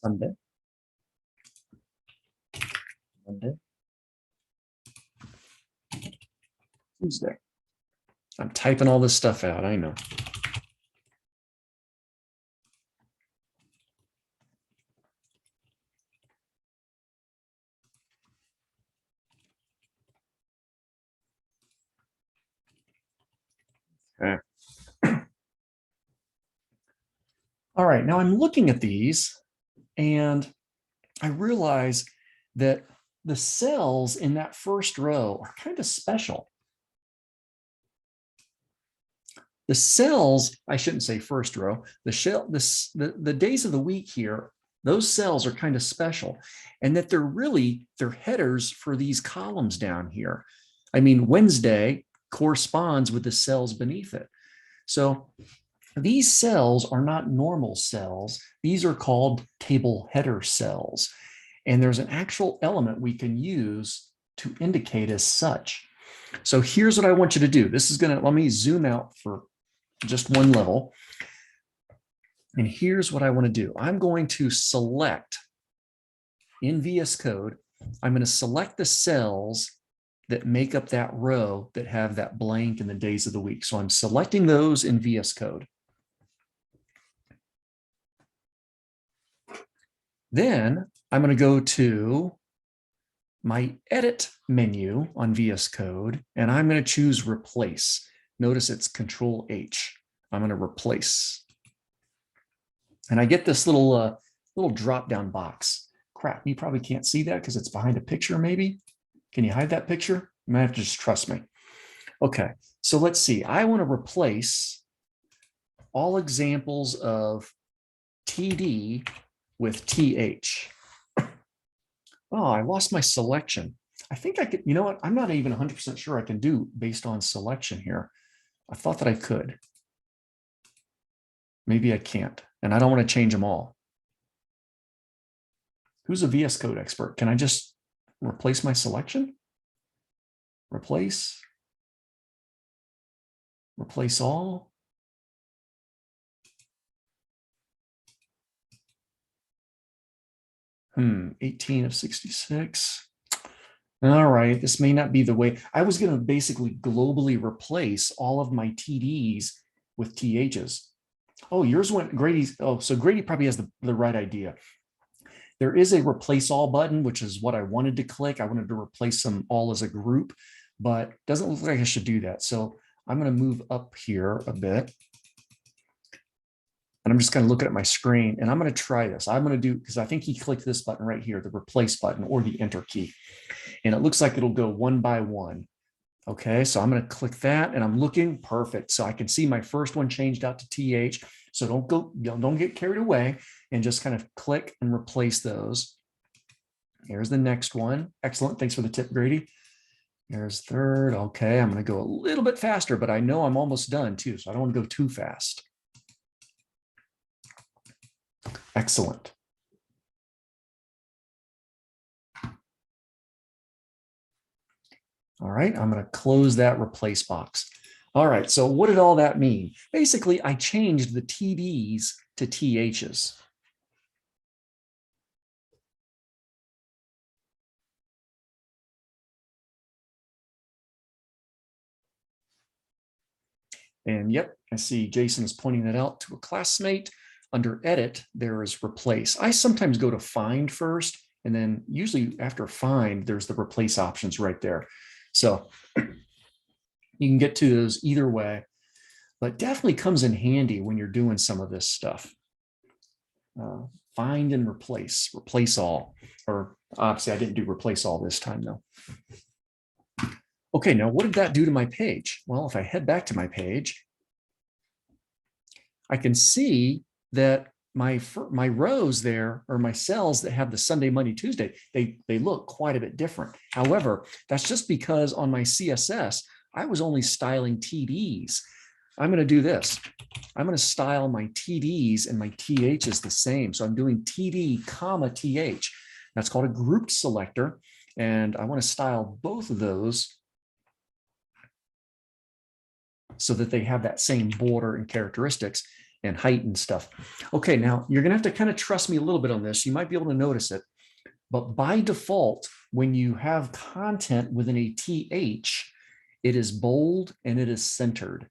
Sunday, Monday, Tuesday. I'm typing all this stuff out, I know. Okay. All right, now I'm looking at these and I realize that the cells in that first row are kind of special. The cells, I shouldn't say first row, the days of the week here, those cells are kind of special, and that they're headers for these columns down here. I mean, Wednesday corresponds with the cells beneath it. So these cells are not normal cells. These are called table header cells. And there's an actual element we can use to indicate as such. So here's what I want you to do. This is going to, let me zoom out for just one level. And here's what I want to do. I'm going to select in VS Code, I'm going to select the cells that make up that row that have that blank in the days of the week. So I'm selecting those in VS Code. Then I'm going to go to my edit menu on VS Code, and I'm going to choose replace. Notice it's Control H. I'm going to replace. And I get this little drop down box. Crap, you probably can't see that because it's behind a picture maybe. Can you hide that picture? You might have to just trust me. Okay, so let's see. I want to replace all examples of TD with TH. Oh, I lost my selection. I think I could, you know what? I'm not even 100% sure I can do based on selection here. I thought that I could. Maybe I can't, and I don't want to change them all. Who's a VS Code expert? Can I just replace my selection? Replace all. 18 of 66. All right, this may not be the way. I was going to basically globally replace all of my TDs with THs. Oh, yours went Grady's. Oh, so Grady probably has the right idea. There is a replace all button, which is what I wanted to click. I wanted to replace them all as a group, but it doesn't look like I should do that. So I'm going to move up here a bit. And I'm just going to look at my screen and I'm going to try this. I'm going to do, because I think he clicked this button right here, the replace button or the enter key. And it looks like it'll go one by one. Okay, so I'm going to click that and I'm looking perfect. So I can see my first one changed out to TH. So don't get carried away and just kind of click and replace those. Here's the next one. Excellent. Thanks for the tip, Grady. There's third. Okay, I'm going to go a little bit faster, but I know I'm almost done too. So I don't want to go too fast. Excellent. All right, I'm going to close that replace box. All right, so what did all that mean? Basically, I changed the TDs to THs. And yep, I see Jason is pointing that out to a classmate. Under edit, there is replace. I sometimes go to find first, and then usually after find, there's the replace options right there. So you can get to those either way, but definitely comes in handy when you're doing some of this stuff. Find and replace all, or obviously I didn't do replace all this time though. Okay, now what did that do to my page? Well, if I head back to my page, I can see that my rows there, or my cells that have the Sunday, Monday, Tuesday, they look quite a bit different. However, that's just because on my CSS, I was only styling TDs. I'm going to do this. I'm going to style my TDs and my THs the same. So I'm doing TD, comma, TH. That's called a grouped selector. And I want to style both of those so that they have that same border and characteristics and height and stuff. Okay, now you're gonna have to kind of trust me a little bit on this. You might be able to notice it, but by default, when you have content within a TH, it is bold and it is centered.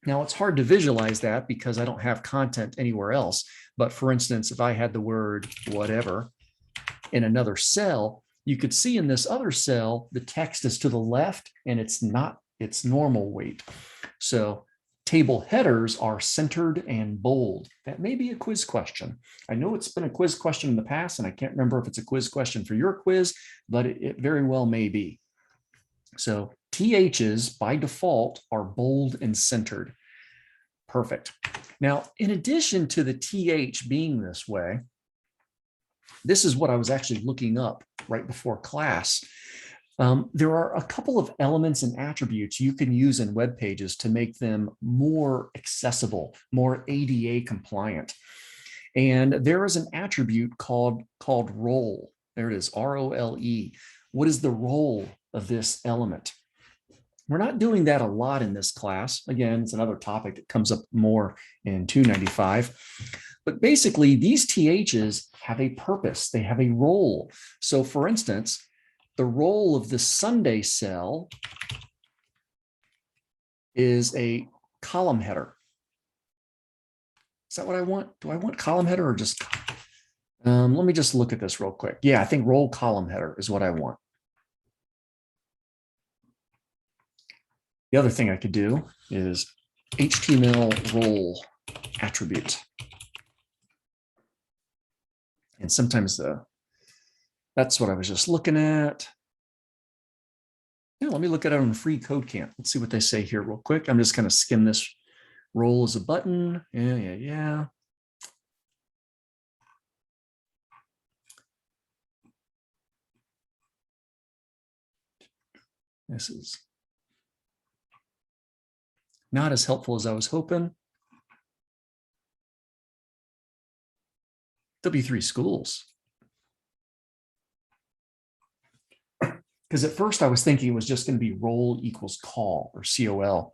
Now it's hard to visualize that because I don't have content anywhere else. But for instance, if I had the word whatever in another cell, you could see in this other cell, the text is to the left and it's not its normal weight. So table headers are centered and bold. That may be a quiz question. I know it's been a quiz question in the past, and I can't remember if it's a quiz question for your quiz, but it very well may be. So THs by default are bold and centered. Perfect. Now, in addition to the TH being this way, this is what I was actually looking up right before class. There are a couple of elements and attributes you can use in web pages to make them more accessible, more ADA compliant. And there is an attribute called role. There it is, ROLE. What is the role of this element? We're not doing that a lot in this class. Again, it's another topic that comes up more in 295. But basically, these THs have a purpose. They have a role. So for instance, the role of the Sunday cell is a column header. Is that what I want? Do I want column header or just, let me just look at this real quick. Yeah, I think role column header is what I want. The other thing I could do is HTML role attribute. And sometimes that's what I was just looking at. Yeah, let me look at it on free code camp. Let's see what they say here real quick. I'm just going to skim this. Role as a button. Yeah. This is not as helpful as I was hoping. W3 schools. Because at first I was thinking it was just going to be role equals call or COL.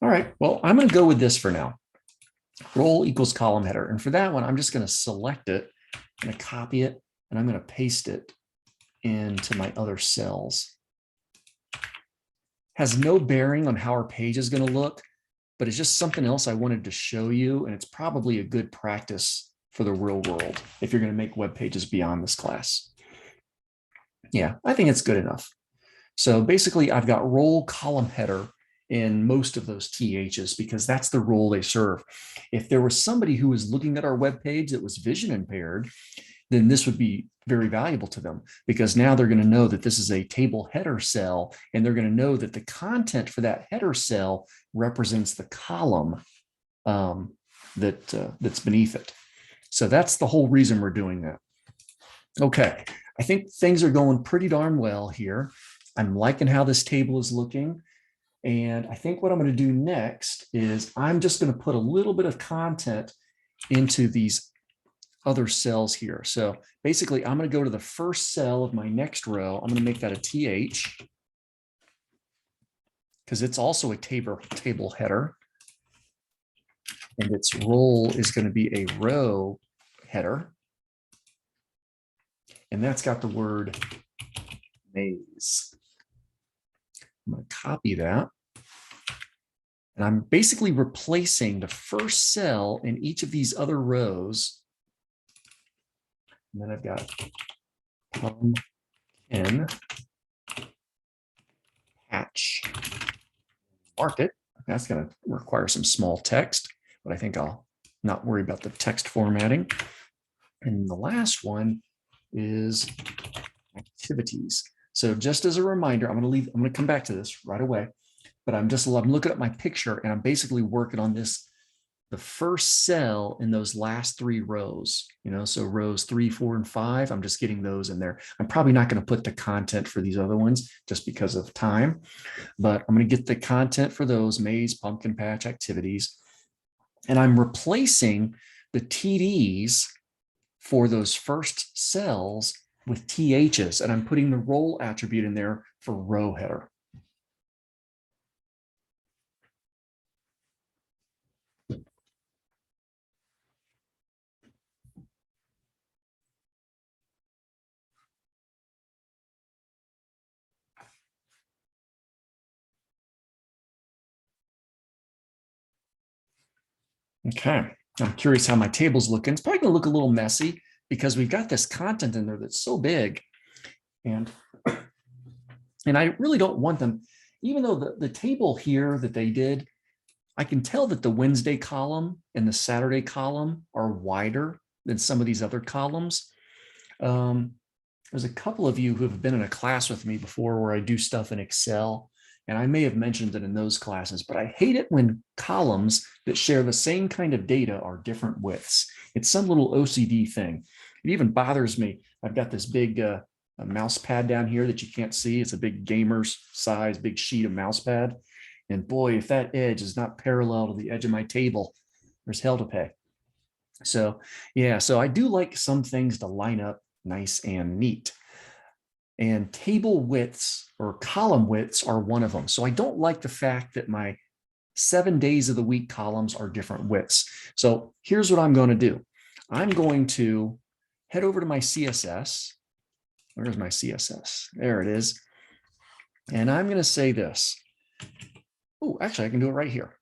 All right, well, I'm going to go with this for now. Role equals column header. And for that one, I'm just going to select it. I'm going to copy it, and I'm going to paste it into my other cells. Has no bearing on how our page is going to look, but it's just something else I wanted to show you. And it's probably a good practice for the real world if you're going to make web pages beyond this class. Yeah, I think it's good enough. So basically, I've got role column header in most of those THs because that's the role they serve. If there was somebody who was looking at our web page that was vision impaired, then this would be very valuable to them because now they're going to know that this is a table header cell, and they're going to know that the content for that header cell represents the column that's beneath it. So that's the whole reason we're doing that. Okay, I think things are going pretty darn well here. I'm liking how this table is looking. And I think what I'm going to do next is I'm just going to put a little bit of content into these other cells here. So basically, I'm going to go to the first cell of my next row. I'm going to make that a TH because it's also a table header. And its role is going to be a row header. And that's got the word maze. I'm going to copy that. And I'm basically replacing the first cell in each of these other rows. And then I've got pumpkin patch market. That's going to require some small text, but I think I'll not worry about the text formatting. And the last one is activities. So just as a reminder, I'm going to come back to this right away, but I'm looking at my picture and I'm basically working on this, the first cell in those last three rows, so rows 3, 4, and 5, I'm just getting those in there. I'm probably not going to put the content for these other ones just because of time, but I'm going to get the content for those maze, pumpkin patch, activities. And I'm replacing the TDs for those first cells with THs, and I'm putting the role attribute in there for row header. Okay, I'm curious how my table's looking. It's probably going to look a little messy because we've got this content in there that's so big. And I really don't want them, even though the table here that they did, I can tell that the Wednesday column and the Saturday column are wider than some of these other columns. There's a couple of you who have been in a class with me before where I do stuff in Excel, and I may have mentioned it in those classes, but I hate it when columns that share the same kind of data are different widths. It's some little OCD thing. It even bothers me. I've got this big a mouse pad down here that you can't see. It's a big gamer's size, big sheet of mouse pad. And boy, if that edge is not parallel to the edge of my table, there's hell to pay. So yeah, so I do like some things to line up nice and neat. And table widths or column widths are one of them. So I don't like the fact that my 7 days of the week columns are different widths. So here's what I'm going to do. I'm going to head over to my CSS. Where's my CSS? There it is. And I'm going to say this. Oh, actually, I can do it right here.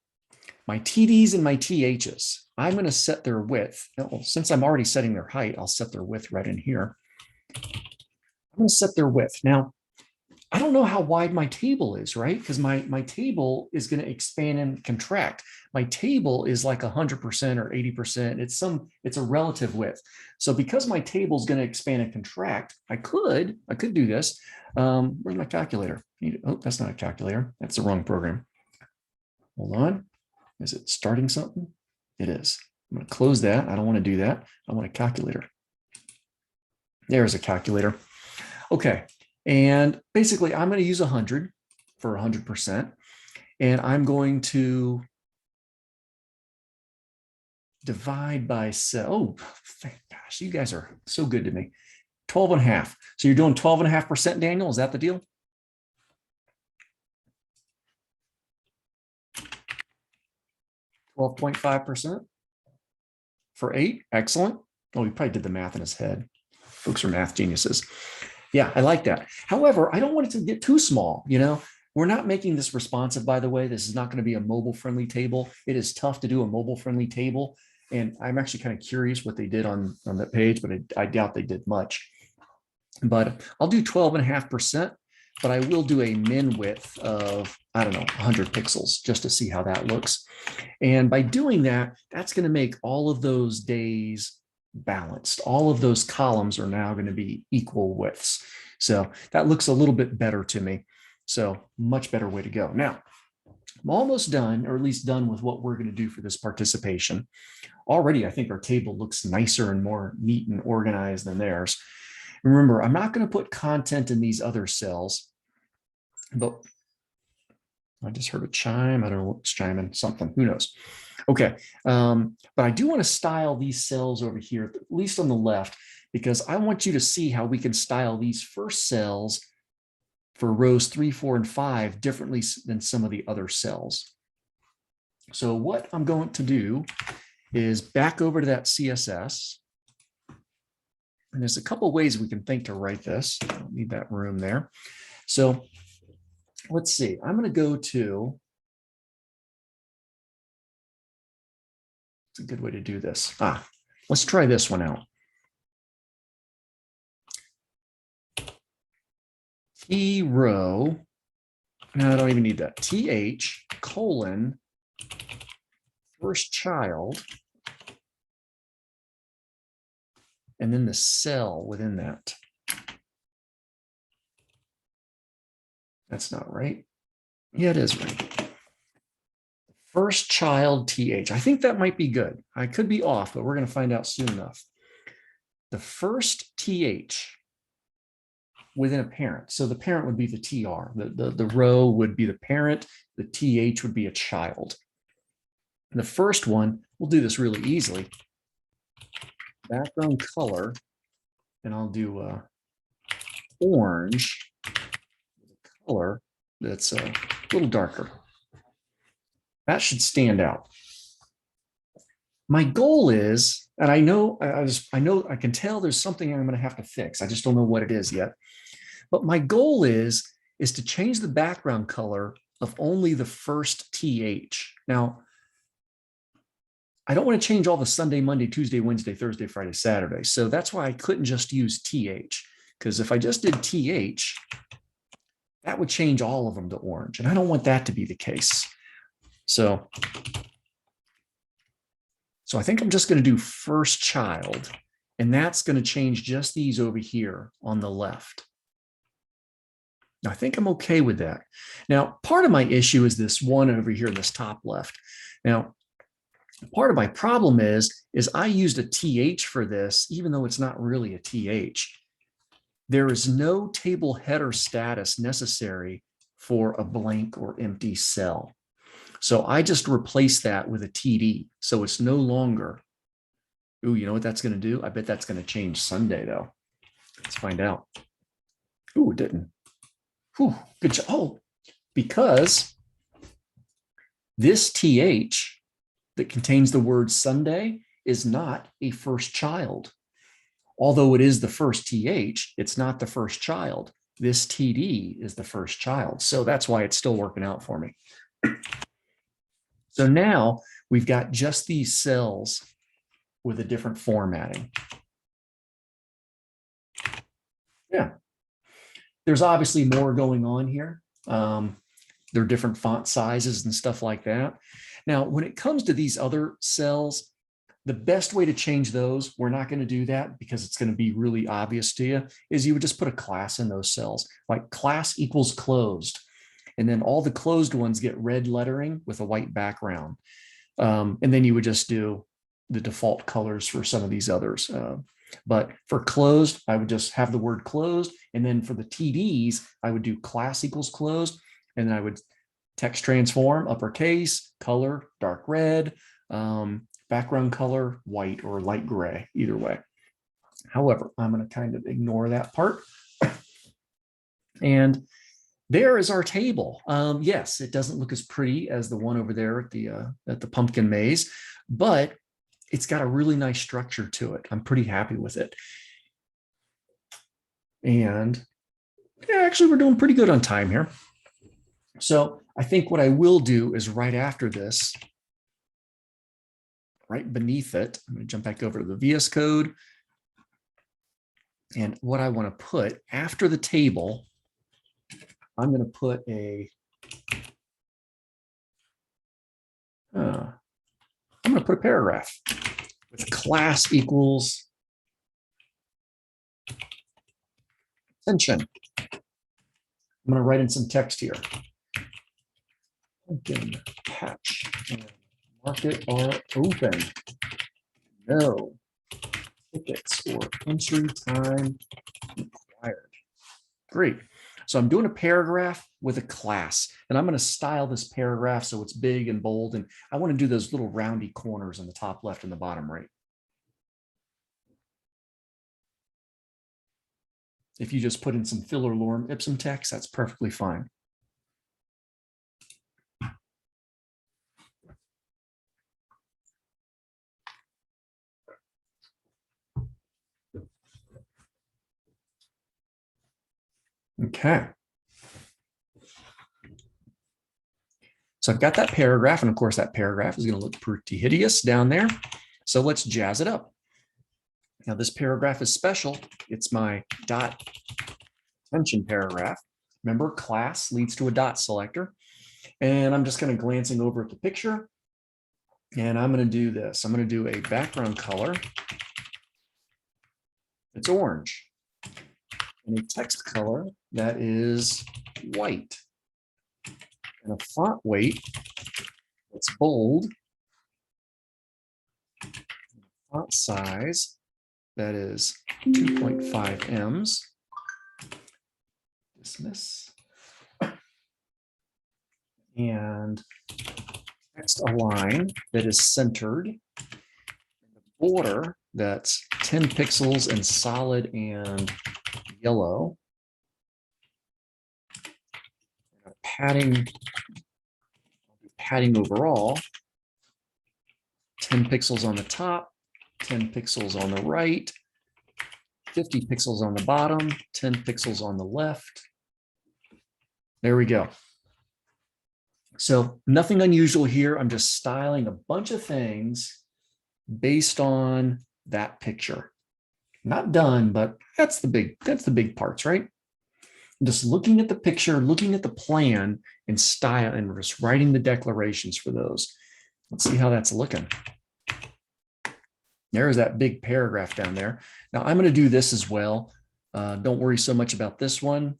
My TDs and my THs, I'm going to set their width. Well, since I'm already setting their height, I'll set their width right in here. I'm going to set their width. Now, I don't know how wide my table is, right? Because my table is going to expand and contract. My table is like 100% or 80%. It's a relative width. So because my table is going to expand and contract, I could do this. Where's my calculator? Oh, that's not a calculator. That's the wrong program. Hold on. Is it starting something? It is. I'm going to close that. I don't want to do that. I want a calculator. There's a calculator. Okay. And basically, I'm going to use 100 for 100%. And I'm going to divide by cell. Oh, thank gosh, you guys are so good to me. 12.5. So you're doing 12.5%, Daniel? Is that the deal? 12.5% for 8. Excellent. Oh, he probably did the math in his head. Folks are math geniuses. Yeah, I like that. However, I don't want it to get too small. You know, we're not making this responsive, by the way. This is not going to be a mobile friendly table. It is tough to do a mobile friendly table. And I'm actually kind of curious what they did on that page, but I doubt they did much. But I'll do 12.5%, but I will do a min width of, I don't know, 100 pixels just to see how that looks. And by doing that, that's going to make all of those days balanced. All of those columns are now going to be equal widths. So that looks a little bit better to me. So much better way to go. Now, I'm almost done, or at least done with what we're going to do for this participation. Already, I think our table looks nicer and more neat and organized than theirs. Remember, I'm not going to put content in these other cells, but I just heard a chime. I don't know what's chiming, something, who knows? Okay, but I do want to style these cells over here, at least on the left, because I want you to see how we can style these first cells for rows 3, 4, and 5 differently than some of the other cells. So what I'm going to do is back over to that CSS. And there's a couple ways we can think to write this. I don't need that room there. So let's see. I'm going to go to, it's a good way to do this. Let's try this one out. T row, no, I don't even need that. TH colon first child, and then the cell within that. That's not right. Yeah, it is right. First child TH. I think that might be good. I could be off, but we're going to find out soon enough. The first TH within a parent. So the parent would be the TR. The row would be the parent. The TH would be a child. And the first one, we'll do this really easily. Background color, and I'll do orange color that's a little darker. That should stand out. My goal is, and I know I can tell there's something I'm going to have to fix. I just don't know what it is yet. But my goal is to change the background color of only the first TH. Now, I don't want to change all the Sunday, Monday, Tuesday, Wednesday, Thursday, Friday, Saturday. So that's why I couldn't just use TH, because if I just did TH, that would change all of them to orange. And I don't want that to be the case. So I think I'm just going to do first child, and that's going to change just these over here on the left. Now, I think I'm okay with that. Now, part of my issue is this one over here in this top left. Now, part of my problem is I used a TH for this, even though it's not really a TH. There is no table header status necessary for a blank or empty cell. So I just replaced that with a TD. So it's no longer, ooh, you know what that's going to do? I bet that's going to change Sunday, though. Let's find out. Ooh, it didn't. Whew, good job. Oh, because this TH that contains the word Sunday is not a first child. Although it is the first TH, it's not the first child. This TD is the first child. So that's why it's still working out for me. So now we've got just these cells with a different formatting. Yeah. There's obviously more going on here. There are different font sizes and stuff like that. Now, when it comes to these other cells, the best way to change those, we're not going to do that because it's going to be really obvious to you, is you would just put a class in those cells, like class equals closed. And then all the closed ones get red lettering with a white background. And then you would just do the default colors for some of these others. But for closed, I would just have the word closed. And then for the TDs, I would do class equals closed. And then I would text transform, uppercase, color, dark red, background color, white or light gray, either way. However, I'm going to kind of ignore that part. And there is our table. Yes, it doesn't look as pretty as the one over there at the pumpkin maze, but it's got a really nice structure to it. I'm pretty happy with it. And yeah, actually, we're doing pretty good on time here. So I think what I will do is right after this, right beneath it, I'm going to jump back over to the VS Code. And what I want to put after the table, I'm going to put a paragraph with class equals attention. I'm going to write in some text here. Pumpkin patch and market are open. No tickets or entry time required. Great. So I'm doing a paragraph with a class, and I'm going to style this paragraph so it's big and bold, and I want to do those little roundy corners in the top left and the bottom right. If you just put in some filler lorem ipsum text, that's perfectly fine. Okay. So I've got that paragraph, and of course that paragraph is going to look pretty hideous down there. So let's jazz it up. Now this paragraph is special. It's my dot attention paragraph. Remember, class leads to a dot selector. And I'm just kind of glancing over at the picture. And I'm going to do this. I'm going to do a background color. It's orange. And a text color that is white. And a font weight that's bold. Font size that is 2.5 M's. Dismiss. And text align that is centered. And the border that's 10 pixels and solid and yellow. Padding overall, 10 pixels on the top, 10 pixels on the right, 50 pixels on the bottom, 10 pixels on the left. There we go. So nothing unusual here. I'm just styling a bunch of things based on that picture. Not done, but that's the big parts, right? I'm just looking at the picture, looking at the plan and style, and just writing the declarations for those. Let's see how that's looking. There's that big paragraph down there. Now I'm going to do this as well. Don't worry so much about this one.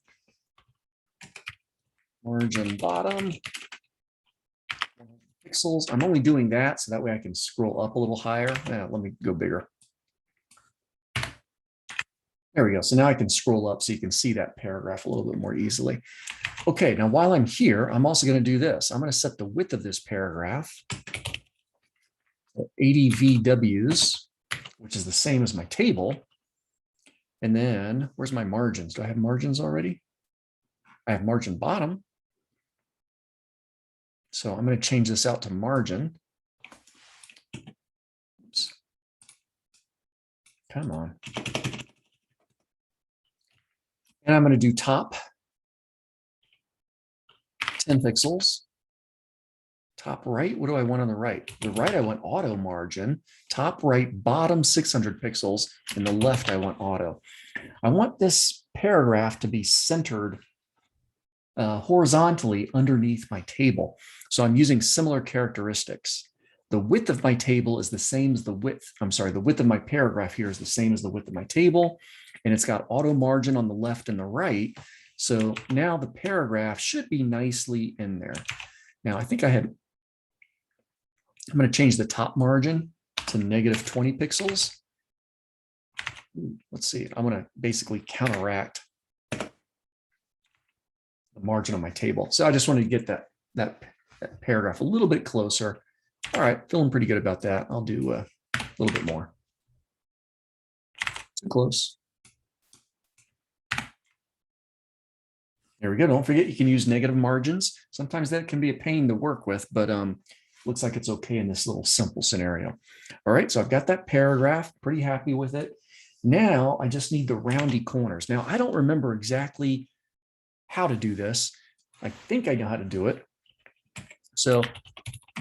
Margin bottom. Pixels. I'm only doing that so that way I can scroll up a little higher. Let me go bigger. There we go. So now I can scroll up so you can see that paragraph a little bit more easily. Okay, now while I'm here, I'm also going to do this. I'm going to set the width of this paragraph at 80 VWs, which is the same as my table. And then where's my margins? Do I have margins already? I have margin bottom. So I'm going to change this out to margin. Oops. Come on. And I'm going to do top 10 pixels, top right. What do I want on the right? The right, I want auto margin. Top right, bottom 600 pixels. And the left, I want auto. I want this paragraph to be centered horizontally underneath my table. So I'm using similar characteristics. The width of my table is the same as the width. I'm sorry, the width of my paragraph here is the same as the width of my table. And it's got auto margin on the left and the right. So now the paragraph should be nicely in there. Now I think I'm going to change the top margin to -20 pixels. Let's see, I'm going to basically counteract the margin on my table. So I just wanted to get that paragraph a little bit closer. All right, feeling pretty good about that. I'll do a little bit more. Too close. There we go. Don't forget, you can use negative margins. Sometimes that can be a pain to work with, but looks like it's okay in this little simple scenario. All right, so I've got that paragraph, pretty happy with it. Now I just need the roundy corners. Now I don't remember exactly how to do this. I think I know how to do it. So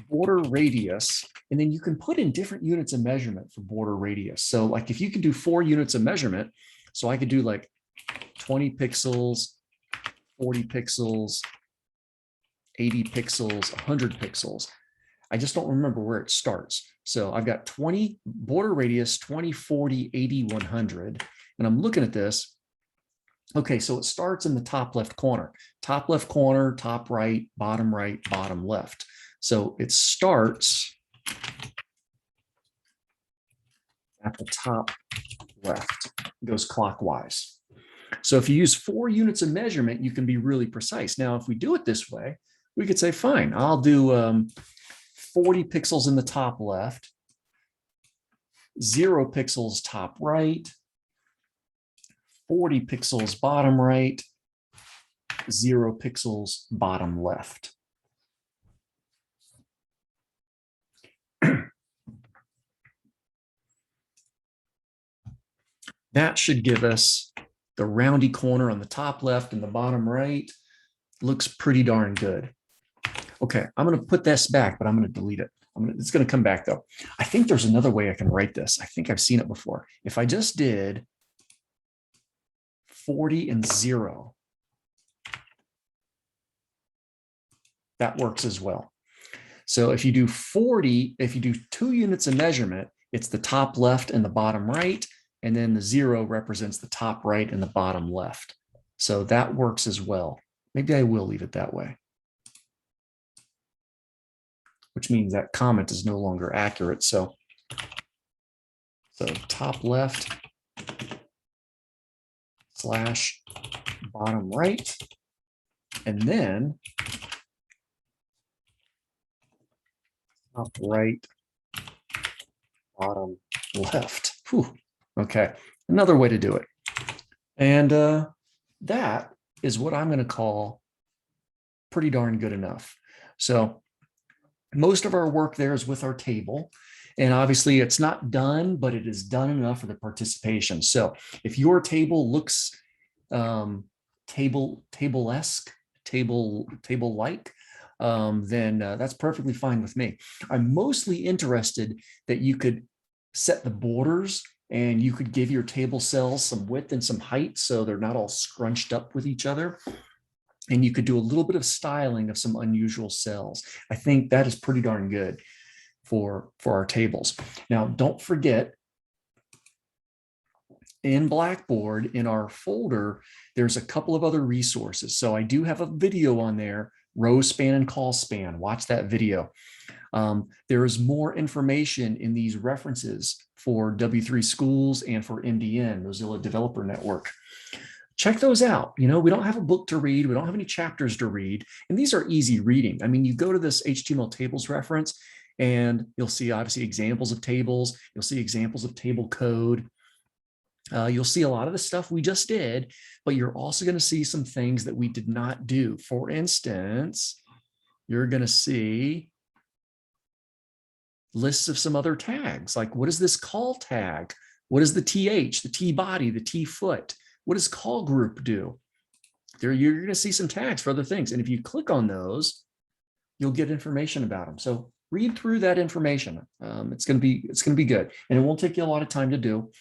border radius, and then you can put in different units of measurement for border radius. So like if you can do 4 units of measurement, so I could do like 20 pixels, 40 pixels, 80 pixels, 100 pixels. I just don't remember where it starts. So I've got 20 border radius, 20, 40, 80, 100. And I'm looking at this. Okay, so it starts in the top left corner, top right, bottom left. So it starts at the top left, goes clockwise. So if you use 4 units of measurement, you can be really precise. Now, if we do it this way, we could say, fine, I'll do 40 pixels in the top left, 0 pixels top right, 40 pixels bottom right, 0 pixels bottom left. That should give us the roundy corner on the top left and the bottom right. Looks pretty darn good. Okay, I'm going to put this back, but I'm going to delete it. It's going to come back though. I think there's another way I can write this. I think I've seen it before. If I just did 40 and 0, that works as well. So if you do 40, if you do 2 units of measurement, it's the top left and the bottom right. And then the 0 represents the top right and the bottom left. So that works as well. Maybe I will leave it that way, which means that comment is no longer accurate. So top left slash bottom right, and then top right, bottom left. Whew. Okay, another way to do it. And that is what I'm going to call pretty darn good enough. So most of our work there is with our table. And obviously it's not done, but it is done enough for the participation. So if your table looks table-esque, table-like, then that's perfectly fine with me. I'm mostly interested that you could set the borders and you could give your table cells some width and some height so they're not all scrunched up with each other. And you could do a little bit of styling of some unusual cells. I think that is pretty darn good for our tables. Now, don't forget, in Blackboard, in our folder, there's a couple of other resources. So I do have a video on there, row span and call span. Watch that video. There is more information in these references for W3 Schools and for MDN, Mozilla Developer Network. Check those out. You know, we don't have a book to read. We don't have any chapters to read. And these are easy reading. I mean, you go to this HTML tables reference and you'll see obviously examples of tables. You'll see examples of table code. You'll see a lot of the stuff we just did, but you're also going to see some things that we did not do. For instance, you're going to see lists of some other tags, like what is this call tag? What is the TH, the T body, the T foot? What does call group do? There, you're going to see some tags for other things. And if you click on those, you'll get information about them. So read through that information. It's going to be good, and it won't take you a lot of time to do.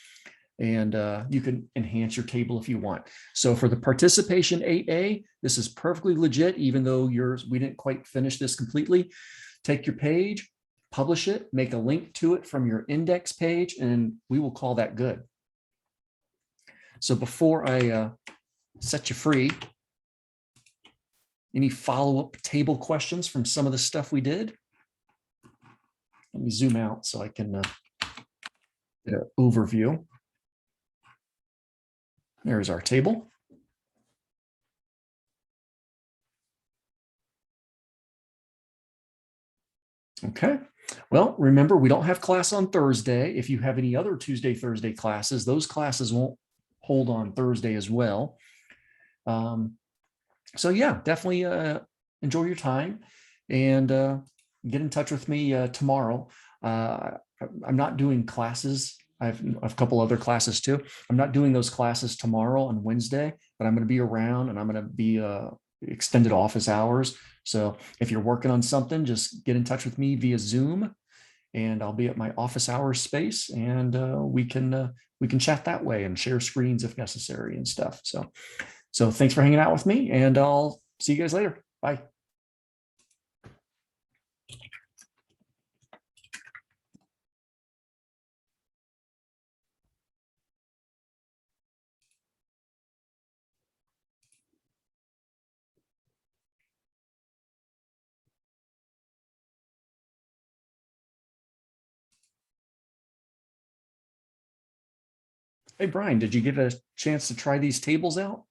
And you can enhance your table if you want. So for the participation 8A, this is perfectly legit, even though we didn't quite finish this completely. Take your page, publish it, make a link to it from your index page, and we will call that good. So before I set you free, any follow-up table questions from some of the stuff we did? Let me zoom out so I can get an overview. There's our table. Okay. Well, remember, we don't have class on Thursday. If you have any other Tuesday, Thursday classes, those classes won't hold on Thursday as well. So yeah, definitely enjoy your time and get in touch with me tomorrow. I'm not doing classes. I have a couple other classes too. I'm not doing those classes tomorrow on Wednesday, but I'm going to be around and I'm going to be extended office hours. So if you're working on something, just get in touch with me via Zoom, and I'll be at my office hours space, and we can chat that way and share screens if necessary and stuff. So thanks for hanging out with me, and I'll see you guys later. Bye. Hey, Brian, did you get a chance to try these tables out?